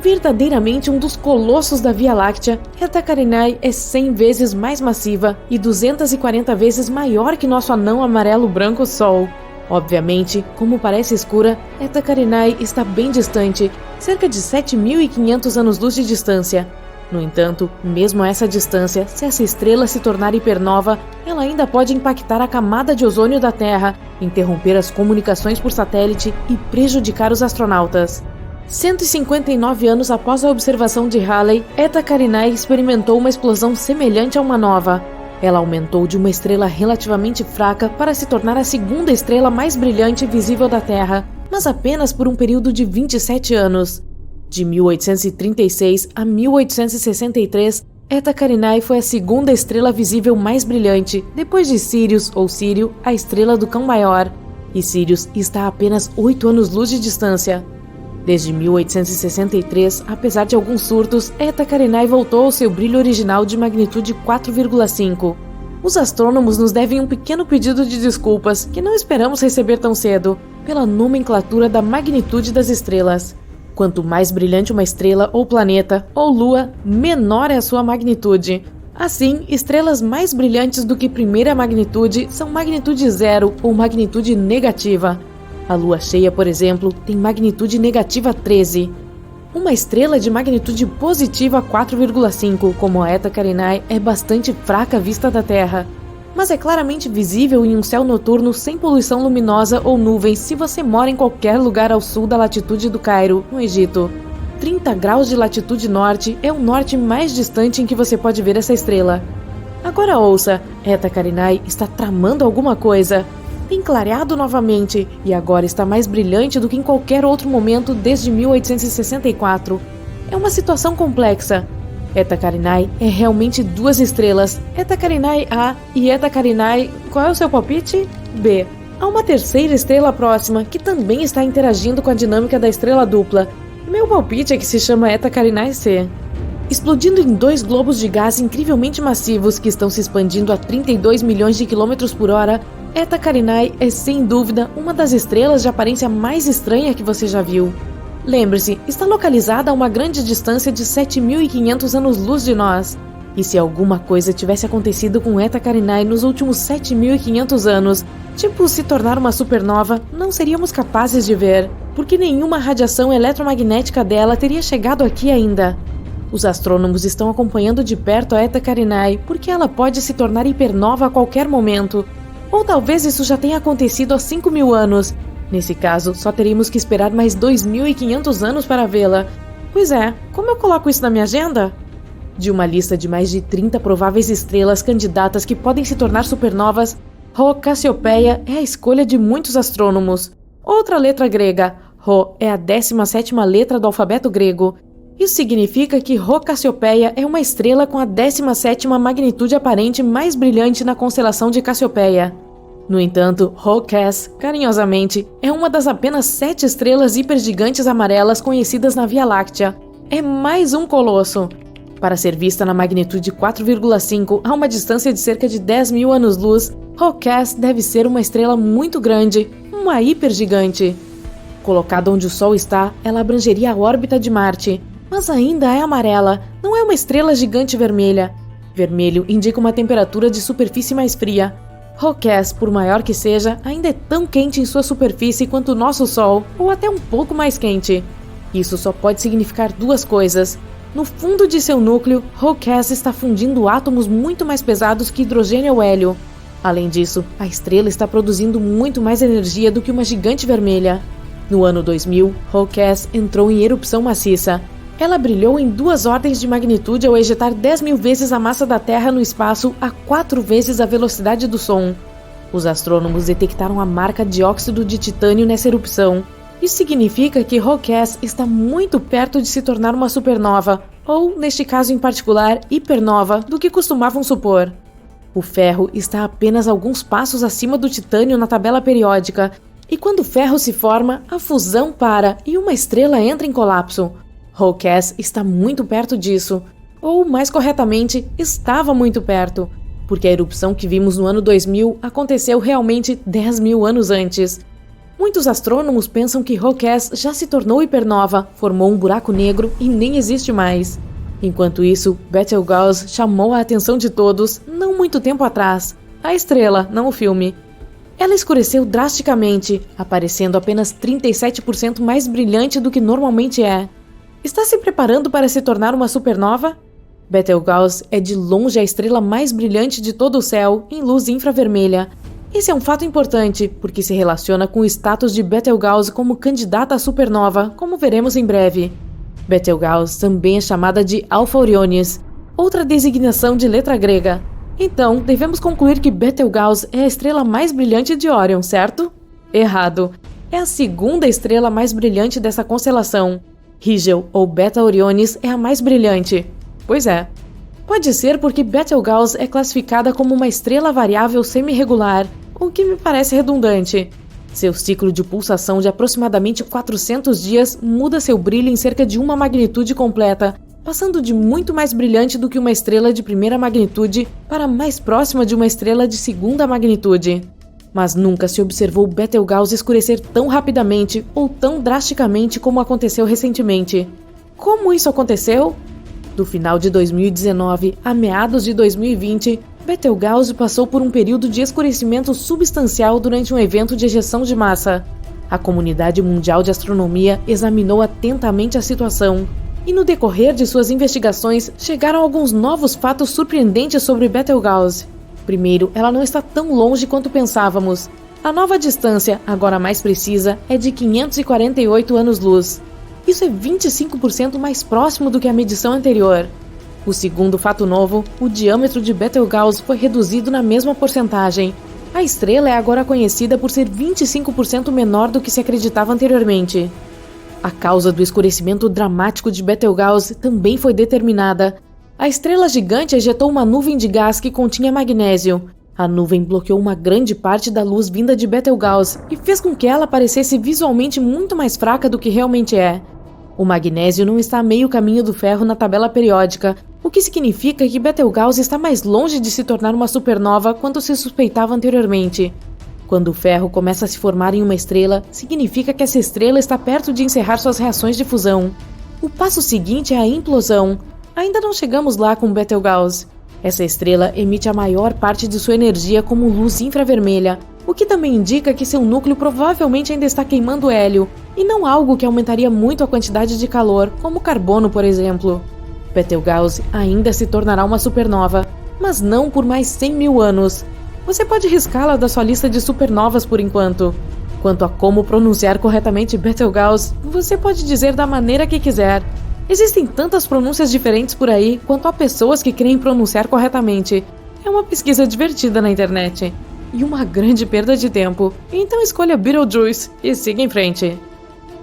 Verdadeiramente um dos colossos da Via Láctea, Eta Carinae é 100 vezes mais massiva e 240 vezes maior que nosso anão amarelo-branco Sol. Obviamente, como parece escura, Eta Carinae está bem distante, cerca de 7.500 anos-luz de distância. No entanto, mesmo a essa distância, se essa estrela se tornar hipernova, ela ainda pode impactar a camada de ozônio da Terra, interromper as comunicações por satélite e prejudicar os astronautas. 159 anos após a observação de Halley, Eta Carinae experimentou uma explosão semelhante a uma nova. Ela aumentou de uma estrela relativamente fraca para se tornar a 2ª estrela mais brilhante visível da Terra, mas apenas por um período de 27 anos. De 1836 a 1863, Eta Carinae foi a 2ª estrela visível mais brilhante, depois de Sirius ou Sírio, a estrela do Cão Maior, e Sirius está a apenas 8 anos-luz de distância. Desde 1863, apesar de alguns surtos, Eta Carinae voltou ao seu brilho original de magnitude 4,5. Os astrônomos nos devem um pequeno pedido de desculpas, que não esperamos receber tão cedo, pela nomenclatura da magnitude das estrelas. Quanto mais brilhante uma estrela ou planeta ou lua, menor é a sua magnitude. Assim, estrelas mais brilhantes do que primeira magnitude são magnitude zero ou magnitude negativa. A lua cheia, por exemplo, tem magnitude negativa 13. Uma estrela de magnitude positiva 4,5, como a Eta Carinae, é bastante fraca à vista da Terra, mas é claramente visível em um céu noturno sem poluição luminosa ou nuvens se você mora em qualquer lugar ao sul da latitude do Cairo, no Egito. 30 graus de latitude norte é o norte mais distante em que você pode ver essa estrela. Agora ouça, Eta Carinae está tramando alguma coisa. Tem clareado novamente e agora está mais brilhante do que em qualquer outro momento desde 1864. É uma situação complexa. Eta Carinae é realmente 2 estrelas, Eta Carinae A e Eta Carinae... Qual é o seu palpite? B. Há uma 3ª estrela próxima que também está interagindo com a dinâmica da estrela dupla. Meu palpite é que se chama Eta Carinae C. Explodindo em 2 globos de gás incrivelmente massivos que estão se expandindo a 32 milhões de quilômetros por hora, Eta Carinae é sem dúvida uma das estrelas de aparência mais estranha que você já viu. Lembre-se, está localizada a uma grande distância de 7.500 anos-luz de nós. E se alguma coisa tivesse acontecido com Eta Carinae nos últimos 7.500 anos, tipo se tornar uma supernova, não seríamos capazes de ver, porque nenhuma radiação eletromagnética dela teria chegado aqui ainda. Os astrônomos estão acompanhando de perto a Eta Carinae porque ela pode se tornar hipernova a qualquer momento. Ou talvez isso já tenha acontecido há 5.000 anos. Nesse caso, só teríamos que esperar mais 2.500 anos para vê-la. Pois é, como eu coloco isso na minha agenda? De uma lista de mais de 30 prováveis estrelas candidatas que podem se tornar supernovas, Rho Cassiopeia é a escolha de muitos astrônomos. Outra letra grega, Rho, é a 17ª letra do alfabeto grego. Isso significa que Rho Cassiopeia é uma estrela com a 17ª magnitude aparente mais brilhante na constelação de Cassiopeia. No entanto, Rho Cass, carinhosamente, é uma das apenas 7 estrelas hipergigantes amarelas conhecidas na Via Láctea. é mais um colosso. Para ser vista na magnitude 4,5 a uma distância de cerca de 10 mil anos-luz, Hawkes deve ser uma estrela muito grande, uma hipergigante. Colocada onde o Sol está, ela abrangeria a órbita de Marte, mas ainda é amarela, não é uma estrela gigante vermelha. Vermelho indica uma temperatura de superfície mais fria. Hawkes, por maior que seja, ainda é tão quente em sua superfície quanto o nosso Sol, ou até um pouco mais quente. Isso só pode significar duas coisas. No fundo de seu núcleo, Hawkes está fundindo átomos muito mais pesados que hidrogênio ou hélio. Além disso, a estrela está produzindo muito mais energia do que uma gigante vermelha. No ano 2000, Hawkes entrou em erupção maciça. Ela brilhou em 2 ordens de magnitude ao ejetar 10 mil vezes a massa da Terra no espaço a 4 vezes a velocidade do som. Os astrônomos detectaram a marca de óxido de titânio nessa erupção. Isso significa que Hawkes está muito perto de se tornar uma supernova, ou, neste caso em particular, hipernova, do que costumavam supor. O ferro está apenas alguns passos acima do titânio na tabela periódica, e quando o ferro se forma, a fusão para e uma estrela entra em colapso. Hawkes está muito perto disso, ou, mais corretamente, estava muito perto, porque a erupção que vimos no ano 2000 aconteceu realmente 10 mil anos antes. Muitos astrônomos pensam que Hawkes já se tornou hipernova, formou um buraco negro e nem existe mais. Enquanto isso, Betelgeuse chamou a atenção de todos, não muito tempo atrás. A estrela, não o filme. Ela escureceu drasticamente, aparecendo apenas 37% mais brilhante do que normalmente é. Está se preparando para se tornar uma supernova? Betelgeuse é de longe a estrela mais brilhante de todo o céu, em luz infravermelha. Esse é um fato importante, porque se relaciona com o status de Betelgeuse como candidata à supernova, como veremos em breve. Betelgeuse também é chamada de Alpha Orionis, outra designação de letra grega. Então, devemos concluir que Betelgeuse é a estrela mais brilhante de Órion, certo? Errado. É a segunda estrela mais brilhante dessa constelação. Rigel, ou Beta Orionis, é a mais brilhante. Pois é. Pode ser porque Betelgeuse é classificada como uma estrela variável semi-regular, o que me parece redundante. Seu ciclo de pulsação de aproximadamente 400 dias muda seu brilho em cerca de uma magnitude completa, passando de muito mais brilhante do que uma estrela de primeira magnitude para mais próxima de uma estrela de segunda magnitude. Mas nunca se observou Betelgeuse escurecer tão rapidamente ou tão drasticamente como aconteceu recentemente. Como isso aconteceu? Do final de 2019 a meados de 2020, Betelgeuse passou por um período de escurecimento substancial durante um evento de ejeção de massa. A comunidade mundial de astronomia examinou atentamente a situação, e no decorrer de suas investigações chegaram alguns novos fatos surpreendentes sobre Betelgeuse. Primeiro, ela não está tão longe quanto pensávamos. A nova distância, agora mais precisa, é de 548 anos-luz. Isso é 25% mais próximo do que a medição anterior. O segundo fato novo, o diâmetro de Betelgeuse foi reduzido na mesma porcentagem. A estrela é agora conhecida por ser 25% menor do que se acreditava anteriormente. A causa do escurecimento dramático de Betelgeuse também foi determinada. A estrela gigante ejetou uma nuvem de gás que continha magnésio. A nuvem bloqueou uma grande parte da luz vinda de Betelgeuse e fez com que ela parecesse visualmente muito mais fraca do que realmente é. O magnésio não está a meio caminho do ferro na tabela periódica, o que significa que Betelgeuse está mais longe de se tornar uma supernova quanto se suspeitava anteriormente. Quando o ferro começa a se formar em uma estrela, significa que essa estrela está perto de encerrar suas reações de fusão. O passo seguinte é a implosão. Ainda não chegamos lá com Betelgeuse. Essa estrela emite a maior parte de sua energia como luz infravermelha, o que também indica que seu núcleo provavelmente ainda está queimando hélio, e não algo que aumentaria muito a quantidade de calor, como carbono, por exemplo. Betelgeuse ainda se tornará uma supernova, mas não por mais 100 mil anos. Você pode riscá-la da sua lista de supernovas por enquanto. Quanto a como pronunciar corretamente Betelgeuse, você pode dizer da maneira que quiser. Existem tantas pronúncias diferentes por aí quanto há pessoas que querem pronunciar corretamente. É uma pesquisa divertida na internet. E uma grande perda de tempo. Então escolha Betelgeuse e siga em frente.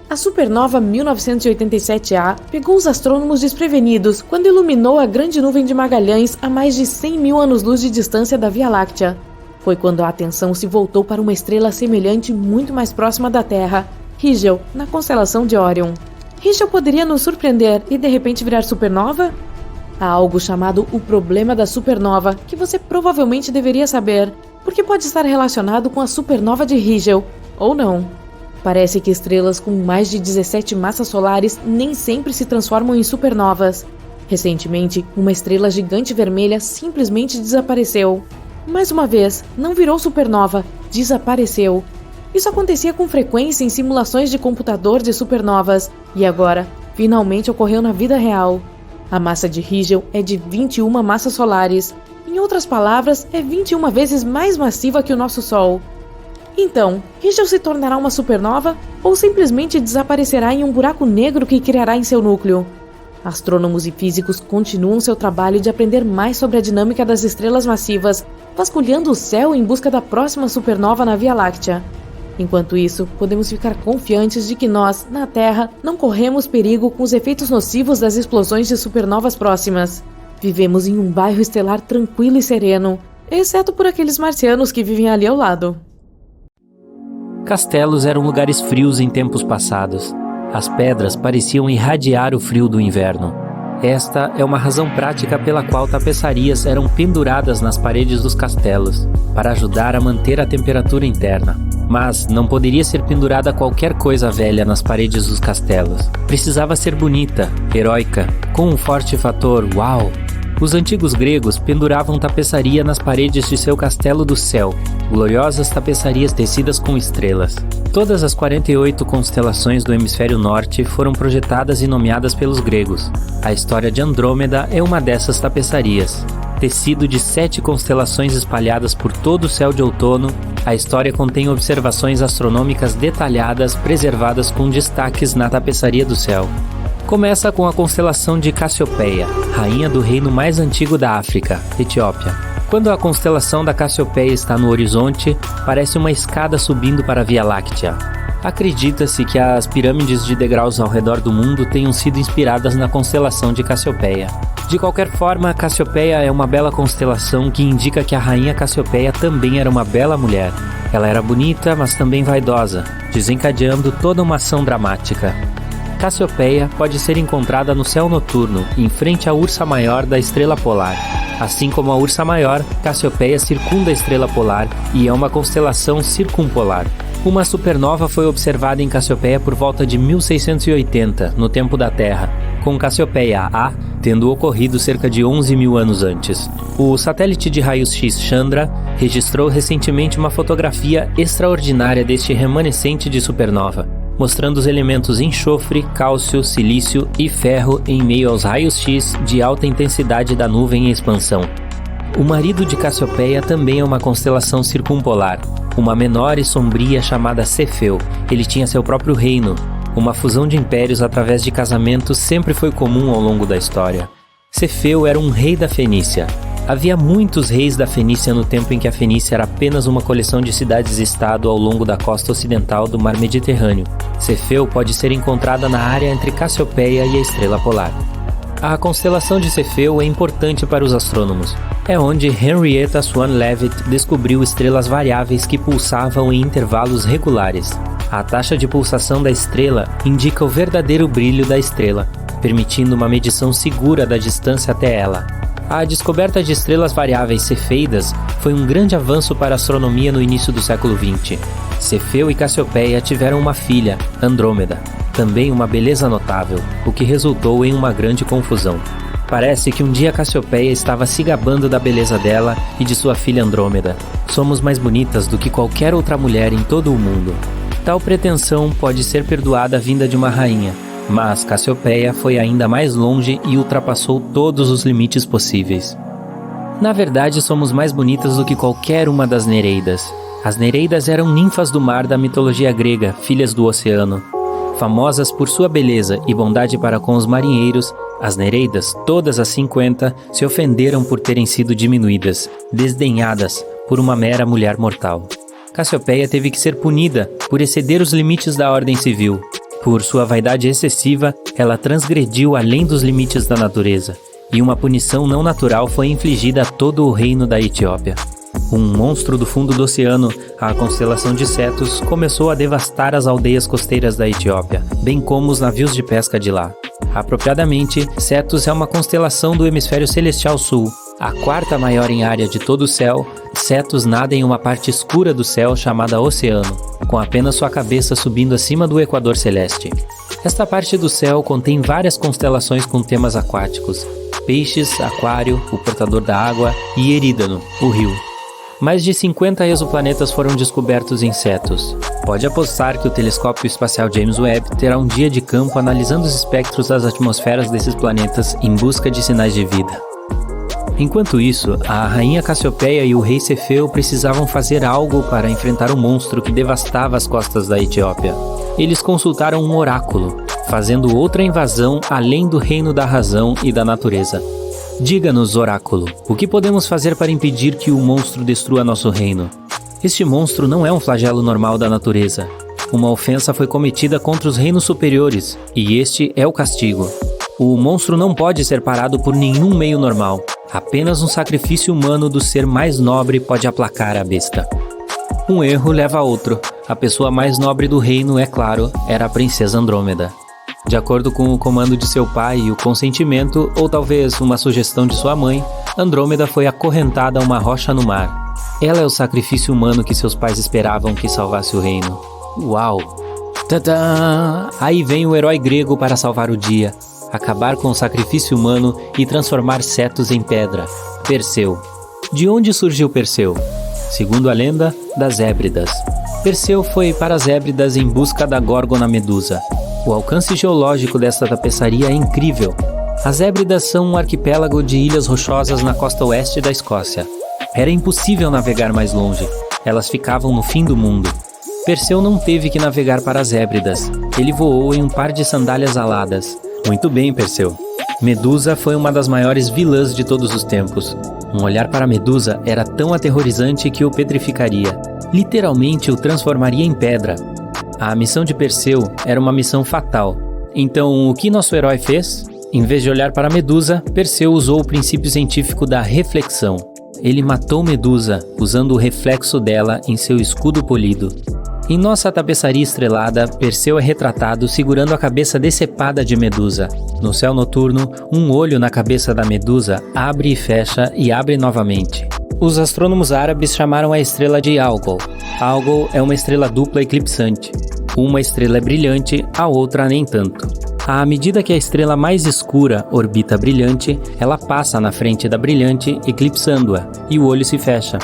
A supernova 1987A pegou os astrônomos desprevenidos quando iluminou a Grande Nuvem de Magalhães a mais de 100 mil anos-luz de distância da Via Láctea. Foi quando a atenção se voltou para uma estrela semelhante muito mais próxima da Terra, Rigel, na constelação de Órion. Rigel poderia nos surpreender e de repente virar supernova? Há algo chamado o problema da supernova, que você provavelmente deveria saber, porque pode estar relacionado com a supernova de Rigel, ou não. Parece que estrelas com mais de 17 massas solares nem sempre se transformam em supernovas. Recentemente, uma estrela gigante vermelha simplesmente desapareceu. Mais uma vez, não virou supernova, desapareceu. Isso acontecia com frequência em simulações de computador de supernovas, e agora, finalmente ocorreu na vida real. A massa de Rigel é de 21 massas solares. Em outras palavras, é 21 vezes mais massiva que o nosso Sol. Então, Rigel se tornará uma supernova ou simplesmente desaparecerá em um buraco negro que criará em seu núcleo? Astrônomos e físicos continuam seu trabalho de aprender mais sobre a dinâmica das estrelas massivas, vasculhando o céu em busca da próxima supernova na Via Láctea. Enquanto isso, podemos ficar confiantes de que nós, na Terra, não corremos perigo com os efeitos nocivos das explosões de supernovas próximas. Vivemos em um bairro estelar tranquilo e sereno, exceto por aqueles marcianos que vivem ali ao lado. Castelos eram lugares frios em tempos passados. As pedras pareciam irradiar o frio do inverno. Esta é uma razão prática pela qual tapeçarias eram penduradas nas paredes dos castelos, para ajudar a manter a temperatura interna. Mas não poderia ser pendurada qualquer coisa velha nas paredes dos castelos. Precisava ser bonita, heróica, com um forte fator uau. Os antigos gregos penduravam tapeçaria nas paredes de seu castelo do céu, gloriosas tapeçarias tecidas com estrelas. Todas as 48 constelações do hemisfério norte foram projetadas e nomeadas pelos gregos. A história de Andrômeda é uma dessas tapeçarias. Tecido de 7 constelações espalhadas por todo o céu de outono, a história contém observações astronômicas detalhadas preservadas com destaques na tapeçaria do céu. Começa com a constelação de Cassiopeia, rainha do reino mais antigo da África, Etiópia. Quando a constelação da Cassiopeia está no horizonte, parece uma escada subindo para a Via Láctea. Acredita-se que as pirâmides de degraus ao redor do mundo tenham sido inspiradas na constelação de Cassiopeia. De qualquer forma, Cassiopeia é uma bela constelação que indica que a rainha Cassiopeia também era uma bela mulher. Ela era bonita, mas também vaidosa, desencadeando toda uma ação dramática. Cassiopeia pode ser encontrada no céu noturno, em frente à Ursa Maior da estrela polar. Assim como a Ursa Maior, Cassiopeia circunda a estrela polar e é uma constelação circumpolar. Uma supernova foi observada em Cassiopeia por volta de 1680, no tempo da Terra, com Cassiopeia A tendo ocorrido cerca de 11 mil anos antes. O satélite de raios-x Chandra registrou recentemente uma fotografia extraordinária deste remanescente de supernova, mostrando os elementos enxofre, cálcio, silício e ferro em meio aos raios-x de alta intensidade da nuvem em expansão. O marido de Cassiopeia também é uma constelação circumpolar, uma menor e sombria chamada Cefeu. Ele tinha seu próprio reino. Uma fusão de impérios através de casamentos sempre foi comum ao longo da história. Cefeu era um rei da Fenícia. Havia muitos reis da Fenícia no tempo em que a Fenícia era apenas uma coleção de cidades-estado ao longo da costa ocidental do mar Mediterrâneo. Cefeu pode ser encontrada na área entre Cassiopeia e a estrela polar. A constelação de Cefeu é importante para os astrônomos. É onde Henrietta Swan Leavitt descobriu estrelas variáveis que pulsavam em intervalos regulares. A taxa de pulsação da estrela indica o verdadeiro brilho da estrela, permitindo uma medição segura da distância até ela. A descoberta de estrelas variáveis cefeidas foi um grande avanço para a astronomia no início do século XX. Cefeu e Cassiopeia tiveram uma filha, Andrômeda, também uma beleza notável, o que resultou em uma grande confusão. Parece que um dia Cassiopeia estava se gabando da beleza dela e de sua filha Andrômeda. Somos mais bonitas do que qualquer outra mulher em todo o mundo. Tal pretensão pode ser perdoada vinda de uma rainha, mas Cassiopeia foi ainda mais longe e ultrapassou todos os limites possíveis. Na verdade, somos mais bonitas do que qualquer uma das Nereidas. As Nereidas eram ninfas do mar da mitologia grega, filhas do oceano. Famosas por sua beleza e bondade para com os marinheiros, as Nereidas, todas as 50, se ofenderam por terem sido diminuídas, desdenhadas por uma mera mulher mortal. Cassiopeia teve que ser punida por exceder os limites da ordem civil. Por sua vaidade excessiva, ela transgrediu além dos limites da natureza, e uma punição não natural foi infligida a todo o reino da Etiópia. Um monstro do fundo do oceano, a constelação de Cetus, começou a devastar as aldeias costeiras da Etiópia, bem como os navios de pesca de lá. Apropriadamente, Cetus é uma constelação do hemisfério celestial sul, a quarta maior em área de todo o céu. Cetus nada em uma parte escura do céu chamada oceano, com apenas sua cabeça subindo acima do equador celeste. Esta parte do céu contém várias constelações com temas aquáticos: peixes, aquário, o portador da água e Erídano, o rio. Mais de 50 exoplanetas foram descobertos em Cetus. Pode apostar que o telescópio espacial James Webb terá um dia de campo analisando os espectros das atmosferas desses planetas em busca de sinais de vida. Enquanto isso, a rainha Cassiopeia e o rei Cefeu precisavam fazer algo para enfrentar o monstro que devastava as costas da Etiópia. Eles consultaram um oráculo, fazendo outra invasão além do reino da razão e da natureza. Diga-nos, oráculo, o que podemos fazer para impedir que o monstro destrua nosso reino? Este monstro não é um flagelo normal da natureza. Uma ofensa foi cometida contra os reinos superiores, e este é o castigo. O monstro não pode ser parado por nenhum meio normal. Apenas um sacrifício humano do ser mais nobre pode aplacar a besta. Um erro leva a outro. A pessoa mais nobre do reino, é claro, era a princesa Andrômeda. De acordo com o comando de seu pai e o consentimento, ou talvez uma sugestão de sua mãe, Andrômeda foi acorrentada a uma rocha no mar. Ela é o sacrifício humano que seus pais esperavam que salvasse o reino. Uau! Tadã! Aí vem o herói grego para salvar o dia, acabar com o sacrifício humano e transformar Cetus em pedra. Perseu. De onde surgiu Perseu? Segundo a lenda, das Hébridas. Perseu foi para as Hébridas em busca da Górgona Medusa. O alcance geológico desta tapeçaria é incrível. As Hébridas são um arquipélago de ilhas rochosas na costa oeste da Escócia. Era impossível navegar mais longe. Elas ficavam no fim do mundo. Perseu não teve que navegar para as Hébridas. Ele voou em um par de sandálias aladas. Muito bem, Perseu. Medusa foi uma das maiores vilãs de todos os tempos. Um olhar para Medusa era tão aterrorizante que o petrificaria. Literalmente o transformaria em pedra. A missão de Perseu era uma missão fatal. Então, o que nosso herói fez? Em vez de olhar para Medusa, Perseu usou o princípio científico da reflexão. Ele matou Medusa, usando o reflexo dela em seu escudo polido. Em nossa tapeçaria estrelada, Perseu é retratado segurando a cabeça decepada de Medusa. No céu noturno, um olho na cabeça da Medusa abre e fecha e abre novamente. Os astrônomos árabes chamaram a estrela de Algol. Algol é uma estrela dupla eclipsante. Uma estrela é brilhante, a outra nem tanto. À medida que a estrela mais escura orbita a brilhante, ela passa na frente da brilhante, eclipsando-a, e o olho se fecha.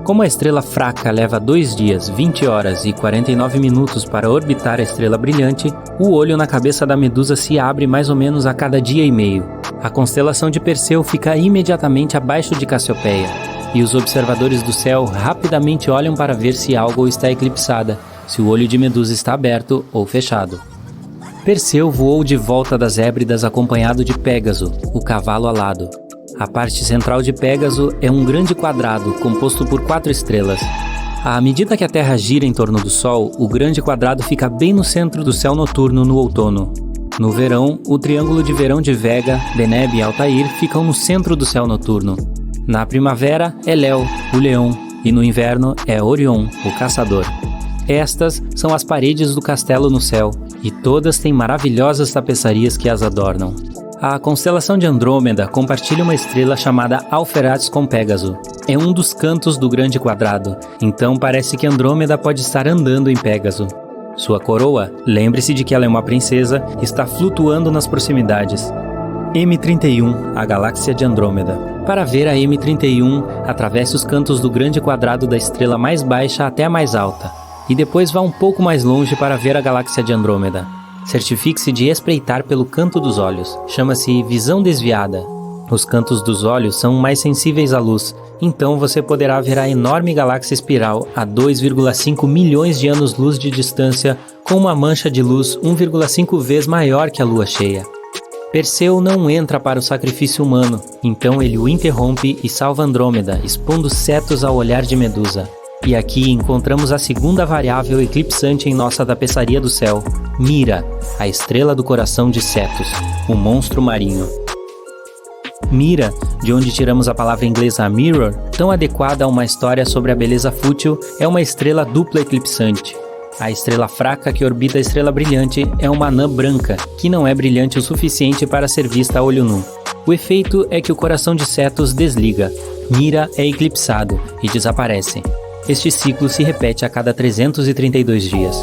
Como a estrela fraca leva 2 dias, 20 horas e 49 minutos para orbitar a estrela brilhante, o olho na cabeça da Medusa se abre mais ou menos a cada dia e meio. A constelação de Perseu fica imediatamente abaixo de Cassiopeia, e os observadores do céu rapidamente olham para ver se algo está eclipsada, se o olho de Medusa está aberto ou fechado. Perseu voou de volta das Hébridas acompanhado de Pégaso, o cavalo alado. A parte central de Pégaso é um grande quadrado composto por 4 estrelas. À medida que a Terra gira em torno do Sol, o grande quadrado fica bem no centro do céu noturno no outono. No verão, o triângulo de verão de Vega, Deneb e Altair ficam no centro do céu noturno. Na primavera é Léo, o leão, e no inverno é Orion, o caçador. Estas são as paredes do castelo no céu, e todas têm maravilhosas tapeçarias que as adornam. A constelação de Andrômeda compartilha uma estrela chamada Alferates com Pégaso. É um dos cantos do grande quadrado, então parece que Andrômeda pode estar andando em Pégaso. Sua coroa, lembre-se de que ela é uma princesa, está flutuando nas proximidades. M31, a galáxia de Andrômeda. Para ver a M31, atravesse os cantos do grande quadrado da estrela mais baixa até a mais alta, e depois vá um pouco mais longe para ver a galáxia de Andrômeda. Certifique-se de espreitar pelo canto dos olhos. Chama-se visão desviada. Os cantos dos olhos são mais sensíveis à luz, então você poderá ver a enorme galáxia espiral a 2,5 milhões de anos-luz de distância, com uma mancha de luz 1,5 vezes maior que a lua cheia. Perseu não entra para o sacrifício humano, então ele o interrompe e salva Andrômeda, expondo Cetus ao olhar de Medusa. E aqui encontramos a segunda variável eclipsante em nossa tapeçaria do céu, Mira, a estrela do coração de Cetus, o monstro marinho. Mira, de onde tiramos a palavra inglesa mirror, tão adequada a uma história sobre a beleza fútil, é uma estrela dupla eclipsante. A estrela fraca que orbita a estrela brilhante é uma anã branca, que não é brilhante o suficiente para ser vista a olho nu. O efeito é que o coração de Cetus desliga. Mira é eclipsado e desaparece. Este ciclo se repete a cada 332 dias.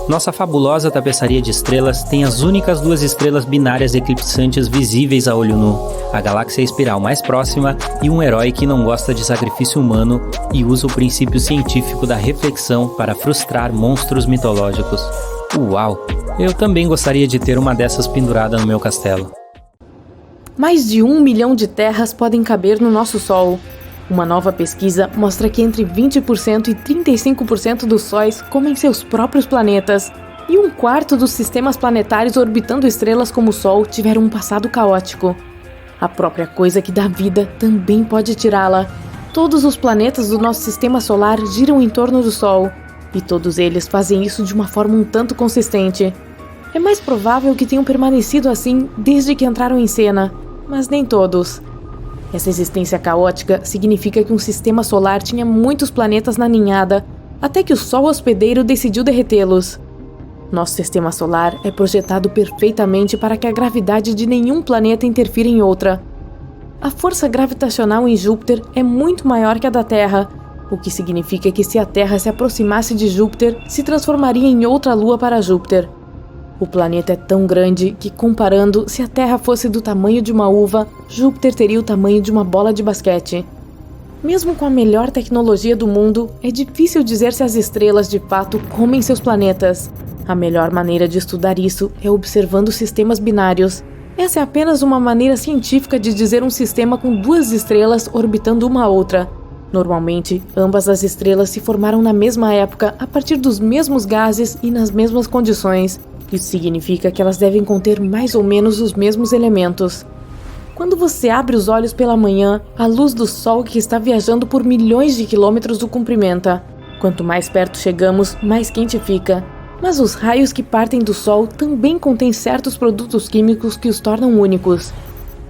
Nossa fabulosa tapeçaria de estrelas tem as únicas 2 estrelas binárias eclipsantes visíveis a olho nu, a galáxia espiral mais próxima e um herói que não gosta de sacrifício humano e usa o princípio científico da reflexão para frustrar monstros mitológicos. Uau! Eu também gostaria de ter uma dessas pendurada no meu castelo. Mais de 1 milhão de terras podem caber no nosso Sol. Uma nova pesquisa mostra que entre 20% e 35% dos sóis comem seus próprios planetas, e 1/4 dos sistemas planetários orbitando estrelas como o Sol tiveram um passado caótico. A própria coisa que dá vida também pode tirá-la. Todos os planetas do nosso sistema solar giram em torno do Sol, e todos eles fazem isso de uma forma um tanto consistente. É mais provável que tenham permanecido assim desde que entraram em cena, mas nem todos. Essa existência caótica significa que um sistema solar tinha muitos planetas na ninhada, até que o Sol hospedeiro decidiu derretê-los. Nosso sistema solar é projetado perfeitamente para que a gravidade de nenhum planeta interfira em outra. A força gravitacional em Júpiter é muito maior que a da Terra, o que significa que se a Terra se aproximasse de Júpiter, se transformaria em outra lua para Júpiter. O planeta é tão grande que, comparando, se a Terra fosse do tamanho de uma uva, Júpiter teria o tamanho de uma bola de basquete. Mesmo com a melhor tecnologia do mundo, é difícil dizer se as estrelas de fato comem seus planetas. A melhor maneira de estudar isso é observando sistemas binários. Essa é apenas uma maneira científica de dizer um sistema com 2 estrelas orbitando uma a outra. Normalmente, ambas as estrelas se formaram na mesma época, a partir dos mesmos gases e nas mesmas condições. Isso significa que elas devem conter mais ou menos os mesmos elementos. Quando você abre os olhos pela manhã, a luz do Sol que está viajando por milhões de quilômetros o cumprimenta. Quanto mais perto chegamos, mais quente fica. Mas os raios que partem do Sol também contêm certos produtos químicos que os tornam únicos.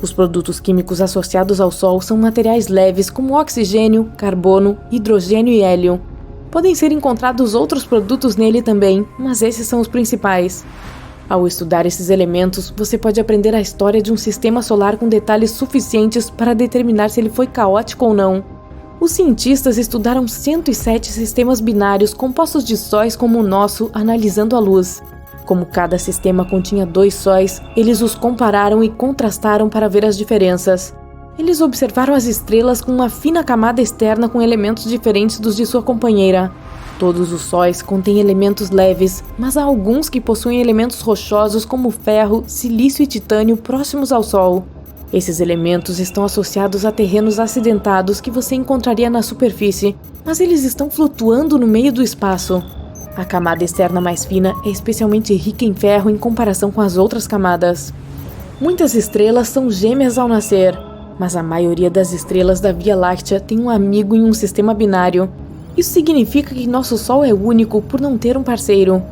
Os produtos químicos associados ao Sol são materiais leves como oxigênio, carbono, hidrogênio e hélio. Podem ser encontrados outros produtos nele também, mas esses são os principais. Ao estudar esses elementos, você pode aprender a história de um sistema solar com detalhes suficientes para determinar se ele foi caótico ou não. Os cientistas estudaram 107 sistemas binários compostos de sóis como o nosso, analisando a luz. Como cada sistema continha 2 sóis, eles os compararam e contrastaram para ver as diferenças. Eles observaram as estrelas com uma fina camada externa com elementos diferentes dos de sua companheira. Todos os sóis contêm elementos leves, mas há alguns que possuem elementos rochosos como ferro, silício e titânio próximos ao Sol. Esses elementos estão associados a terrenos acidentados que você encontraria na superfície, mas eles estão flutuando no meio do espaço. A camada externa mais fina é especialmente rica em ferro em comparação com as outras camadas. Muitas estrelas são gêmeas ao nascer, mas a maioria das estrelas da Via Láctea tem um amigo em um sistema binário. Isso significa que nosso Sol é único por não ter um parceiro.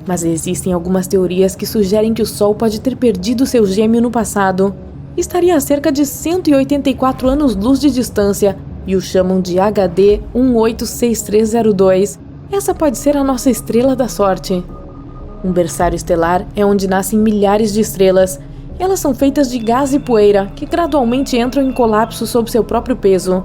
Mas existem algumas teorias que sugerem que o Sol pode ter perdido seu gêmeo no passado. Estaria a cerca de 184 anos-luz de distância e o chamam de HD 186302. Essa pode ser a nossa estrela da sorte. Um berçário estelar é onde nascem milhares de estrelas. Elas são feitas de gás e poeira, que gradualmente entram em colapso sob seu próprio peso.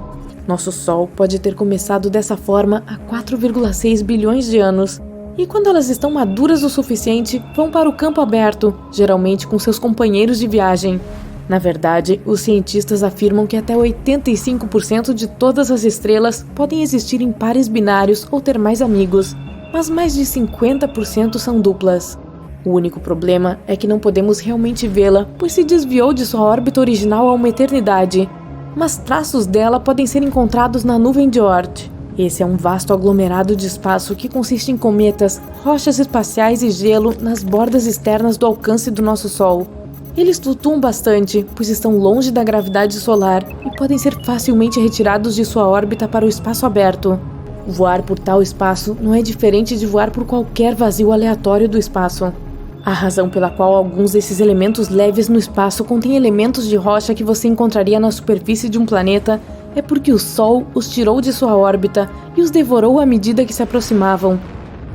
Nosso Sol pode ter começado dessa forma há 4,6 bilhões de anos. E quando elas estão maduras o suficiente, vão para o campo aberto, geralmente com seus companheiros de viagem. Na verdade, os cientistas afirmam que até 85% de todas as estrelas podem existir em pares binários ou ter mais amigos, mas mais de 50% são duplas. O único problema é que não podemos realmente vê-la, pois se desviou de sua órbita original há uma eternidade. Mas traços dela podem ser encontrados na nuvem de Oort. Esse é um vasto aglomerado de espaço que consiste em cometas, rochas espaciais e gelo nas bordas externas do alcance do nosso Sol. Eles flutuam bastante, pois estão longe da gravidade solar e podem ser facilmente retirados de sua órbita para o espaço aberto. Voar por tal espaço não é diferente de voar por qualquer vazio aleatório do espaço. A razão pela qual alguns desses elementos leves no espaço contêm elementos de rocha que você encontraria na superfície de um planeta é porque o Sol os tirou de sua órbita e os devorou à medida que se aproximavam.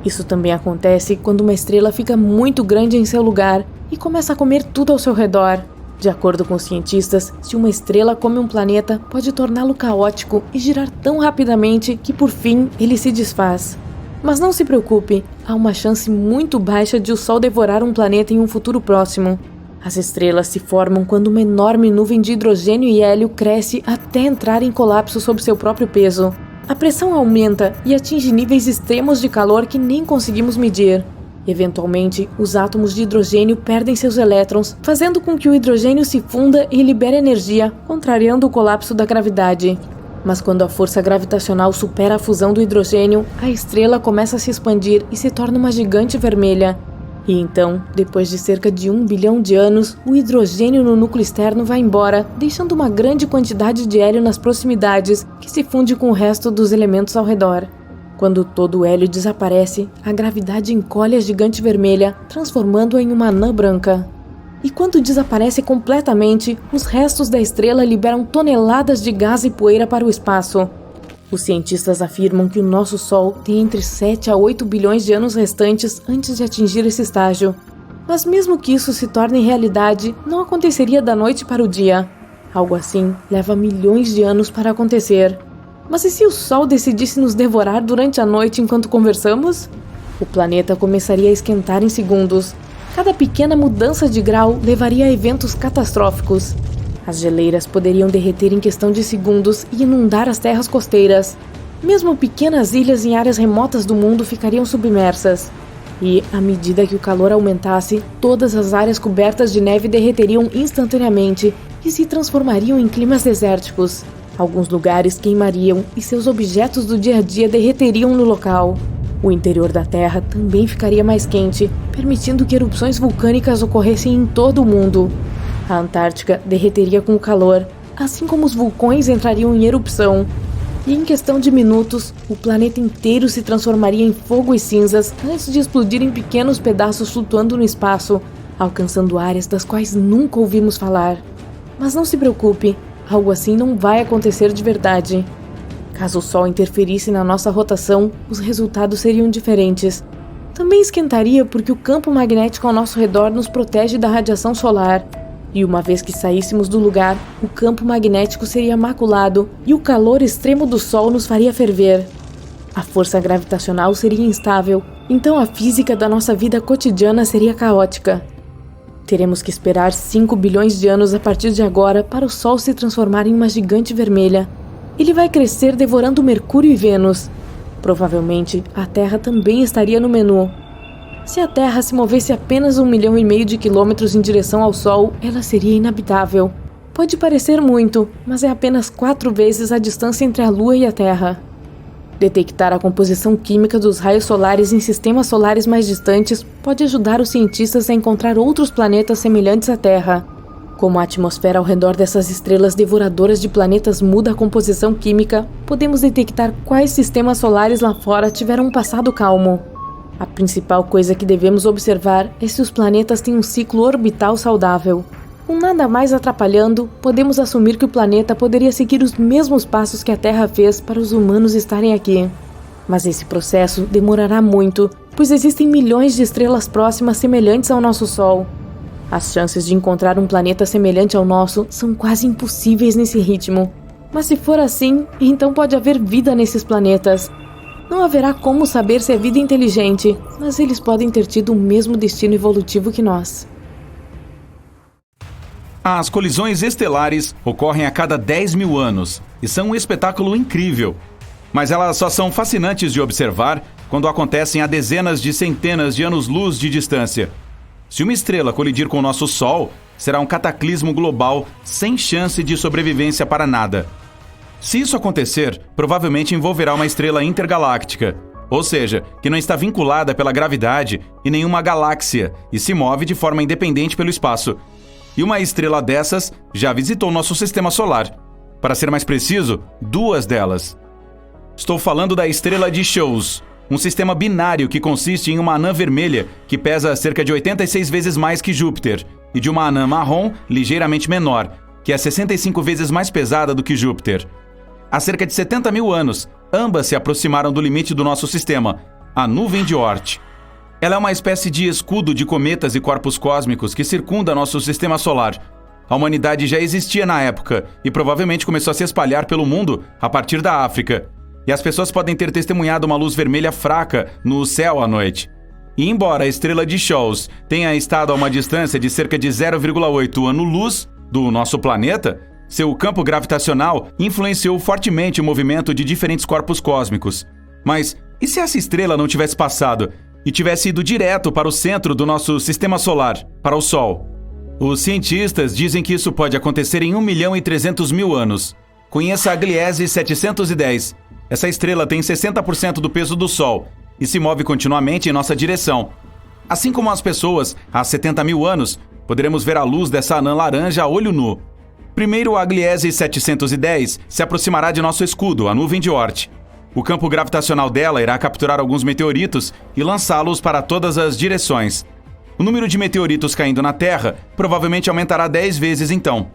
Isso também acontece quando uma estrela fica muito grande em seu lugar e começa a comer tudo ao seu redor. De acordo com os cientistas, se uma estrela come um planeta, pode torná-lo caótico e girar tão rapidamente que por fim ele se desfaz. Mas não se preocupe, há uma chance muito baixa de o Sol devorar um planeta em um futuro próximo. As estrelas se formam quando uma enorme nuvem de hidrogênio e hélio cresce até entrar em colapso sob seu próprio peso. A pressão aumenta e atinge níveis extremos de calor que nem conseguimos medir. Eventualmente, os átomos de hidrogênio perdem seus elétrons, fazendo com que o hidrogênio se funda e libere energia, contrariando o colapso da gravidade. Mas quando a força gravitacional supera a fusão do hidrogênio, a estrela começa a se expandir e se torna uma gigante vermelha. E então, depois de cerca de 1 bilhão de anos, o hidrogênio no núcleo externo vai embora, deixando uma grande quantidade de hélio nas proximidades, que se funde com o resto dos elementos ao redor. Quando todo o hélio desaparece, a gravidade encolhe a gigante vermelha, transformando-a em uma anã branca. E quando desaparece completamente, os restos da estrela liberam toneladas de gás e poeira para o espaço. Os cientistas afirmam que o nosso Sol tem entre 7 a 8 bilhões de anos restantes antes de atingir esse estágio. Mas mesmo que isso se torne realidade, não aconteceria da noite para o dia. Algo assim leva milhões de anos para acontecer. Mas e se o Sol decidisse nos devorar durante a noite enquanto conversamos? O planeta começaria a esquentar em segundos. Cada pequena mudança de grau levaria a eventos catastróficos. As geleiras poderiam derreter em questão de segundos e inundar as terras costeiras. Mesmo pequenas ilhas em áreas remotas do mundo ficariam submersas. E, à medida que o calor aumentasse, todas as áreas cobertas de neve derreteriam instantaneamente e se transformariam em climas desérticos. Alguns lugares queimariam e seus objetos do dia a dia derreteriam no local. O interior da Terra também ficaria mais quente, permitindo que erupções vulcânicas ocorressem em todo o mundo. A Antártica derreteria com o calor, assim como os vulcões entrariam em erupção. E em questão de minutos, o planeta inteiro se transformaria em fogo e cinzas antes de explodir em pequenos pedaços flutuando no espaço, alcançando áreas das quais nunca ouvimos falar. Mas não se preocupe, algo assim não vai acontecer de verdade. Caso o Sol interferisse na nossa rotação, os resultados seriam diferentes. Também esquentaria porque o campo magnético ao nosso redor nos protege da radiação solar. E uma vez que saíssemos do lugar, o campo magnético seria maculado e o calor extremo do Sol nos faria ferver. A força gravitacional seria instável, então a física da nossa vida cotidiana seria caótica. Teremos que esperar 5 bilhões de anos a partir de agora para o Sol se transformar em uma gigante vermelha. Ele vai crescer devorando Mercúrio e Vênus. Provavelmente, a Terra também estaria no menu. Se a Terra se movesse apenas 1,5 milhão de quilômetros em direção ao Sol, ela seria inabitável. Pode parecer muito, mas é apenas 4 vezes a distância entre a Lua e a Terra. Detectar a composição química dos raios solares em sistemas solares mais distantes pode ajudar os cientistas a encontrar outros planetas semelhantes à Terra. Como a atmosfera ao redor dessas estrelas devoradoras de planetas muda a composição química, podemos detectar quais sistemas solares lá fora tiveram um passado calmo. A principal coisa que devemos observar é se os planetas têm um ciclo orbital saudável. Com nada mais atrapalhando, podemos assumir que o planeta poderia seguir os mesmos passos que a Terra fez para os humanos estarem aqui. Mas esse processo demorará muito, pois existem milhões de estrelas próximas semelhantes ao nosso Sol. As chances de encontrar um planeta semelhante ao nosso são quase impossíveis nesse ritmo. Mas se for assim, então pode haver vida nesses planetas. Não haverá como saber se é vida inteligente, mas eles podem ter tido o mesmo destino evolutivo que nós. As colisões estelares ocorrem a cada 10 mil anos e são um espetáculo incrível. Mas elas só são fascinantes de observar quando acontecem a dezenas de centenas de anos-luz de distância. Se uma estrela colidir com o nosso Sol, será um cataclismo global sem chance de sobrevivência para nada. Se isso acontecer, provavelmente envolverá uma estrela intergaláctica, ou seja, que não está vinculada pela gravidade em nenhuma galáxia e se move de forma independente pelo espaço. E uma estrela dessas já visitou nosso sistema solar. Para ser mais preciso, 2 delas. Estou falando da estrela de Sciolz, Um sistema binário que consiste em uma anã vermelha, que pesa cerca de 86 vezes mais que Júpiter, e de uma anã marrom ligeiramente menor, que é 65 vezes mais pesada do que Júpiter. Há cerca de 70 mil anos, ambas se aproximaram do limite do nosso sistema, a nuvem de Oort. Ela é uma espécie de escudo de cometas e corpos cósmicos que circunda nosso sistema solar. A humanidade já existia na época e provavelmente começou a se espalhar pelo mundo a partir da África. E as pessoas podem ter testemunhado uma luz vermelha fraca no céu à noite. E embora a estrela de Scholz tenha estado a uma distância de cerca de 0,8 ano-luz do nosso planeta, seu campo gravitacional influenciou fortemente o movimento de diferentes corpos cósmicos. Mas e se essa estrela não tivesse passado e tivesse ido direto para o centro do nosso sistema solar, para o Sol? Os cientistas dizem que isso pode acontecer em 1.300.000 anos. Conheça a Gliese 710. Essa estrela tem 60% do peso do Sol e se move continuamente em nossa direção. Assim como as pessoas, há 70 mil anos, poderemos ver a luz dessa anã laranja a olho nu. Primeiro, a Gliese 710 se aproximará de nosso escudo, a nuvem de Oort. O campo gravitacional dela irá capturar alguns meteoritos e lançá-los para todas as direções. O número de meteoritos caindo na Terra provavelmente aumentará 10 vezes então.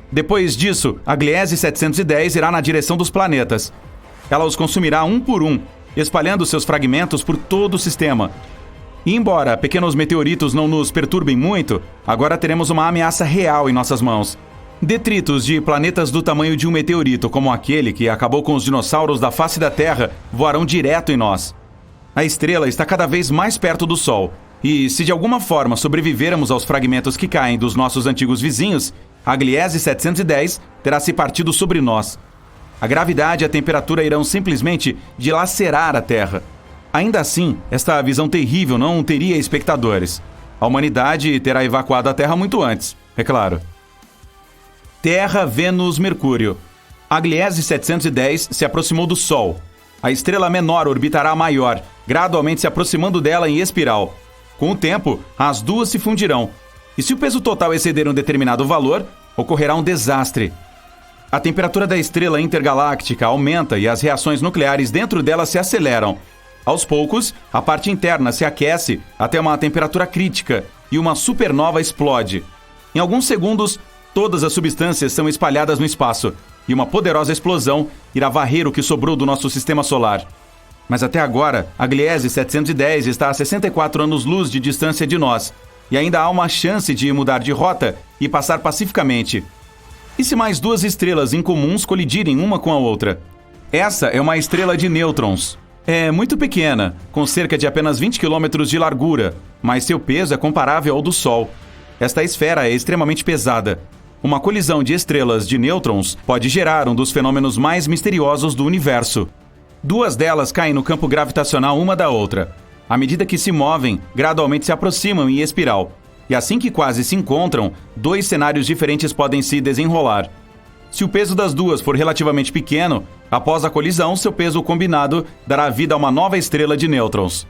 Depois disso, a Gliese 710 irá na direção dos planetas. Ela os consumirá um por um, espalhando seus fragmentos por todo o sistema. E embora pequenos meteoritos não nos perturbem muito, agora teremos uma ameaça real em nossas mãos. Detritos de planetas do tamanho de um meteorito, como aquele que acabou com os dinossauros da face da Terra, voarão direto em nós. A estrela está cada vez mais perto do Sol, e se de alguma forma sobrevivermos aos fragmentos que caem dos nossos antigos vizinhos, a Gliese 710 terá se partido sobre nós. A gravidade e a temperatura irão simplesmente dilacerar a Terra. Ainda assim, esta visão terrível não teria espectadores. A humanidade terá evacuado a Terra muito antes, é claro. Terra, Vênus, Mercúrio. A Gliese 710 se aproximou do Sol. A estrela menor orbitará a maior, gradualmente se aproximando dela em espiral. Com o tempo, as duas se fundirão. E se o peso total exceder um determinado valor, ocorrerá um desastre. A temperatura da estrela intergaláctica aumenta e as reações nucleares dentro dela se aceleram. Aos poucos, a parte interna se aquece até uma temperatura crítica e uma supernova explode. Em alguns segundos, todas as substâncias são espalhadas no espaço e uma poderosa explosão irá varrer o que sobrou do nosso sistema solar. Mas até agora, a Gliese 710 está a 64 anos-luz de distância de nós e ainda há uma chance de mudar de rota e passar pacificamente. E se mais duas estrelas incomuns colidirem uma com a outra? Essa é uma estrela de nêutrons. É muito pequena, com cerca de apenas 20 km de largura, mas seu peso é comparável ao do Sol. Esta esfera é extremamente pesada. Uma colisão de estrelas de nêutrons pode gerar um dos fenômenos mais misteriosos do universo. Duas delas caem no campo gravitacional uma da outra. À medida que se movem, gradualmente se aproximam em espiral. E assim que quase se encontram, dois cenários diferentes podem se desenrolar. Se o peso das duas for relativamente pequeno, após a colisão, seu peso combinado dará vida a uma nova estrela de nêutrons.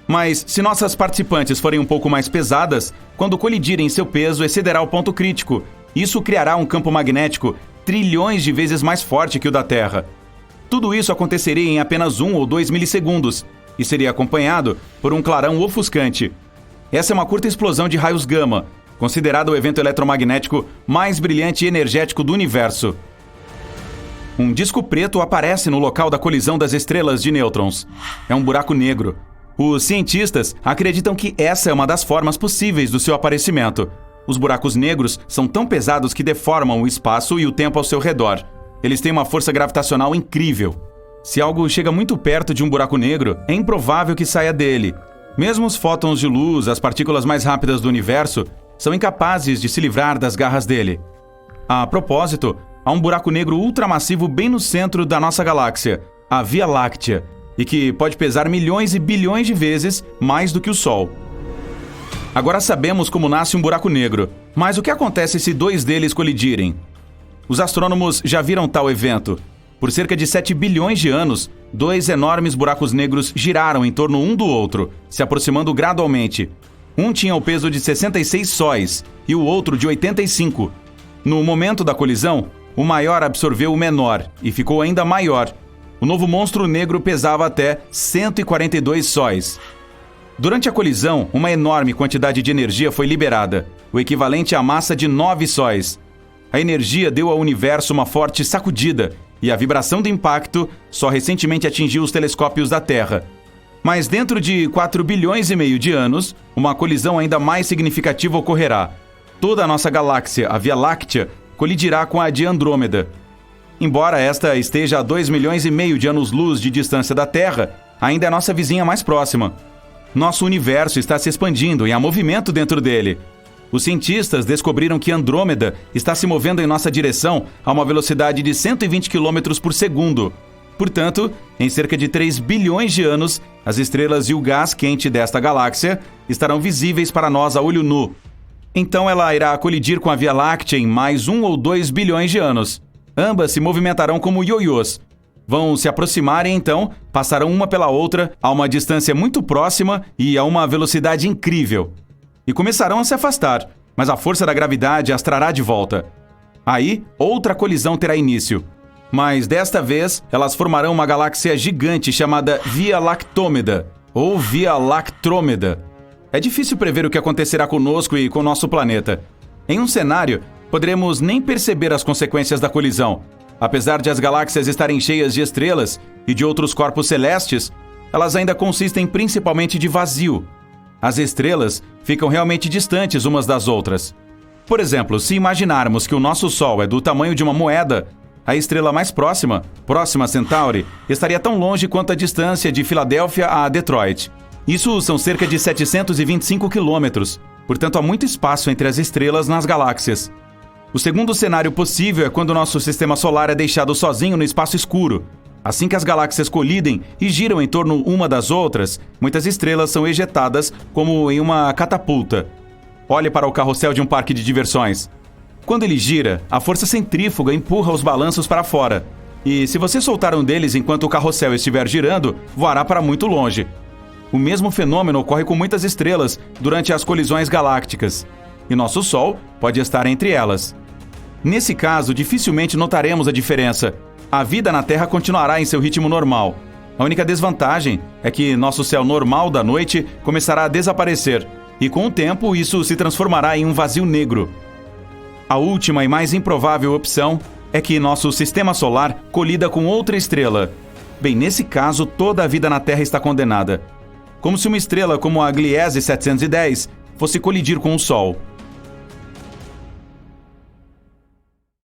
Mas, se nossas participantes forem um pouco mais pesadas, quando colidirem, seu peso excederá o ponto crítico. Isso criará um campo magnético trilhões de vezes mais forte que o da Terra. Tudo isso aconteceria em apenas 1 ou 2 milissegundos e seria acompanhado por um clarão ofuscante. Essa é uma curta explosão de raios gama, considerado o evento eletromagnético mais brilhante e energético do universo. Um disco preto aparece no local da colisão das estrelas de nêutrons. É um buraco negro. Os cientistas acreditam que essa é uma das formas possíveis do seu aparecimento. Os buracos negros são tão pesados que deformam o espaço e o tempo ao seu redor. Eles têm uma força gravitacional incrível. Se algo chega muito perto de um buraco negro, é improvável que saia dele. Mesmo os fótons de luz, as partículas mais rápidas do universo, são incapazes de se livrar das garras dele. A propósito, há um buraco negro ultramassivo bem no centro da nossa galáxia, a Via Láctea, e que pode pesar milhões e bilhões de vezes mais do que o Sol. Agora sabemos como nasce um buraco negro, mas o que acontece se dois deles colidirem? Os astrônomos já viram tal evento. Por cerca de 7 bilhões de anos, dois enormes buracos negros giraram em torno um do outro, se aproximando gradualmente. Um tinha o peso de 66 sóis e o outro de 85. No momento da colisão, o maior absorveu o menor e ficou ainda maior. O novo monstro negro pesava até 142 sóis. Durante a colisão, uma enorme quantidade de energia foi liberada, o equivalente à massa de 9 sóis. A energia deu ao universo uma forte sacudida, e a vibração do impacto só recentemente atingiu os telescópios da Terra. Mas dentro de 4 bilhões e meio de anos, uma colisão ainda mais significativa ocorrerá. Toda a nossa galáxia, a Via Láctea, colidirá com a de Andrômeda. Embora esta esteja a 2 milhões e meio de anos-luz de distância da Terra, ainda é a nossa vizinha mais próxima. Nosso universo está se expandindo e há movimento dentro dele. Os cientistas descobriram que Andrômeda está se movendo em nossa direção a uma velocidade de 120 km por segundo. Portanto, em cerca de 3 bilhões de anos, as estrelas e o gás quente desta galáxia estarão visíveis para nós a olho nu. Então ela irá colidir com a Via Láctea em mais 1 ou 2 bilhões de anos. Ambas se movimentarão como ioiôs. Vão se aproximar e então passarão uma pela outra a uma distância muito próxima e a uma velocidade incrível. E começarão a se afastar, mas a força da gravidade as trará de volta. Aí, outra colisão terá início. Mas desta vez, elas formarão uma galáxia gigante chamada Via Lactômeda, ou Via Lactrômeda. É difícil prever o que acontecerá conosco e com nosso planeta. Em um cenário, poderemos nem perceber as consequências da colisão. Apesar de as galáxias estarem cheias de estrelas e de outros corpos celestes, elas ainda consistem principalmente de vazio. As estrelas ficam realmente distantes umas das outras. Por exemplo, se imaginarmos que o nosso Sol é do tamanho de uma moeda, a estrela mais próxima, Próxima Centauri, estaria tão longe quanto a distância de Filadélfia a Detroit. Isso são cerca de 725 quilômetros, portanto há muito espaço entre as estrelas nas galáxias. O segundo cenário possível é quando nosso sistema solar é deixado sozinho no espaço escuro. Assim que as galáxias colidem e giram em torno uma das outras, muitas estrelas são ejetadas como em uma catapulta. Olhe para o carrossel de um parque de diversões. Quando ele gira, a força centrífuga empurra os balanços para fora. E se você soltar um deles enquanto o carrossel estiver girando, voará para muito longe. O mesmo fenômeno ocorre com muitas estrelas durante as colisões galácticas. E nosso Sol pode estar entre elas. Nesse caso, dificilmente notaremos a diferença. A vida na Terra continuará em seu ritmo normal. A única desvantagem é que nosso céu normal da noite começará a desaparecer, e com o tempo isso se transformará em um vazio negro. A última e mais improvável opção é que nosso sistema solar colida com outra estrela. Bem, nesse caso, toda a vida na Terra está condenada. Como se uma estrela como a Gliese 710 fosse colidir com o Sol.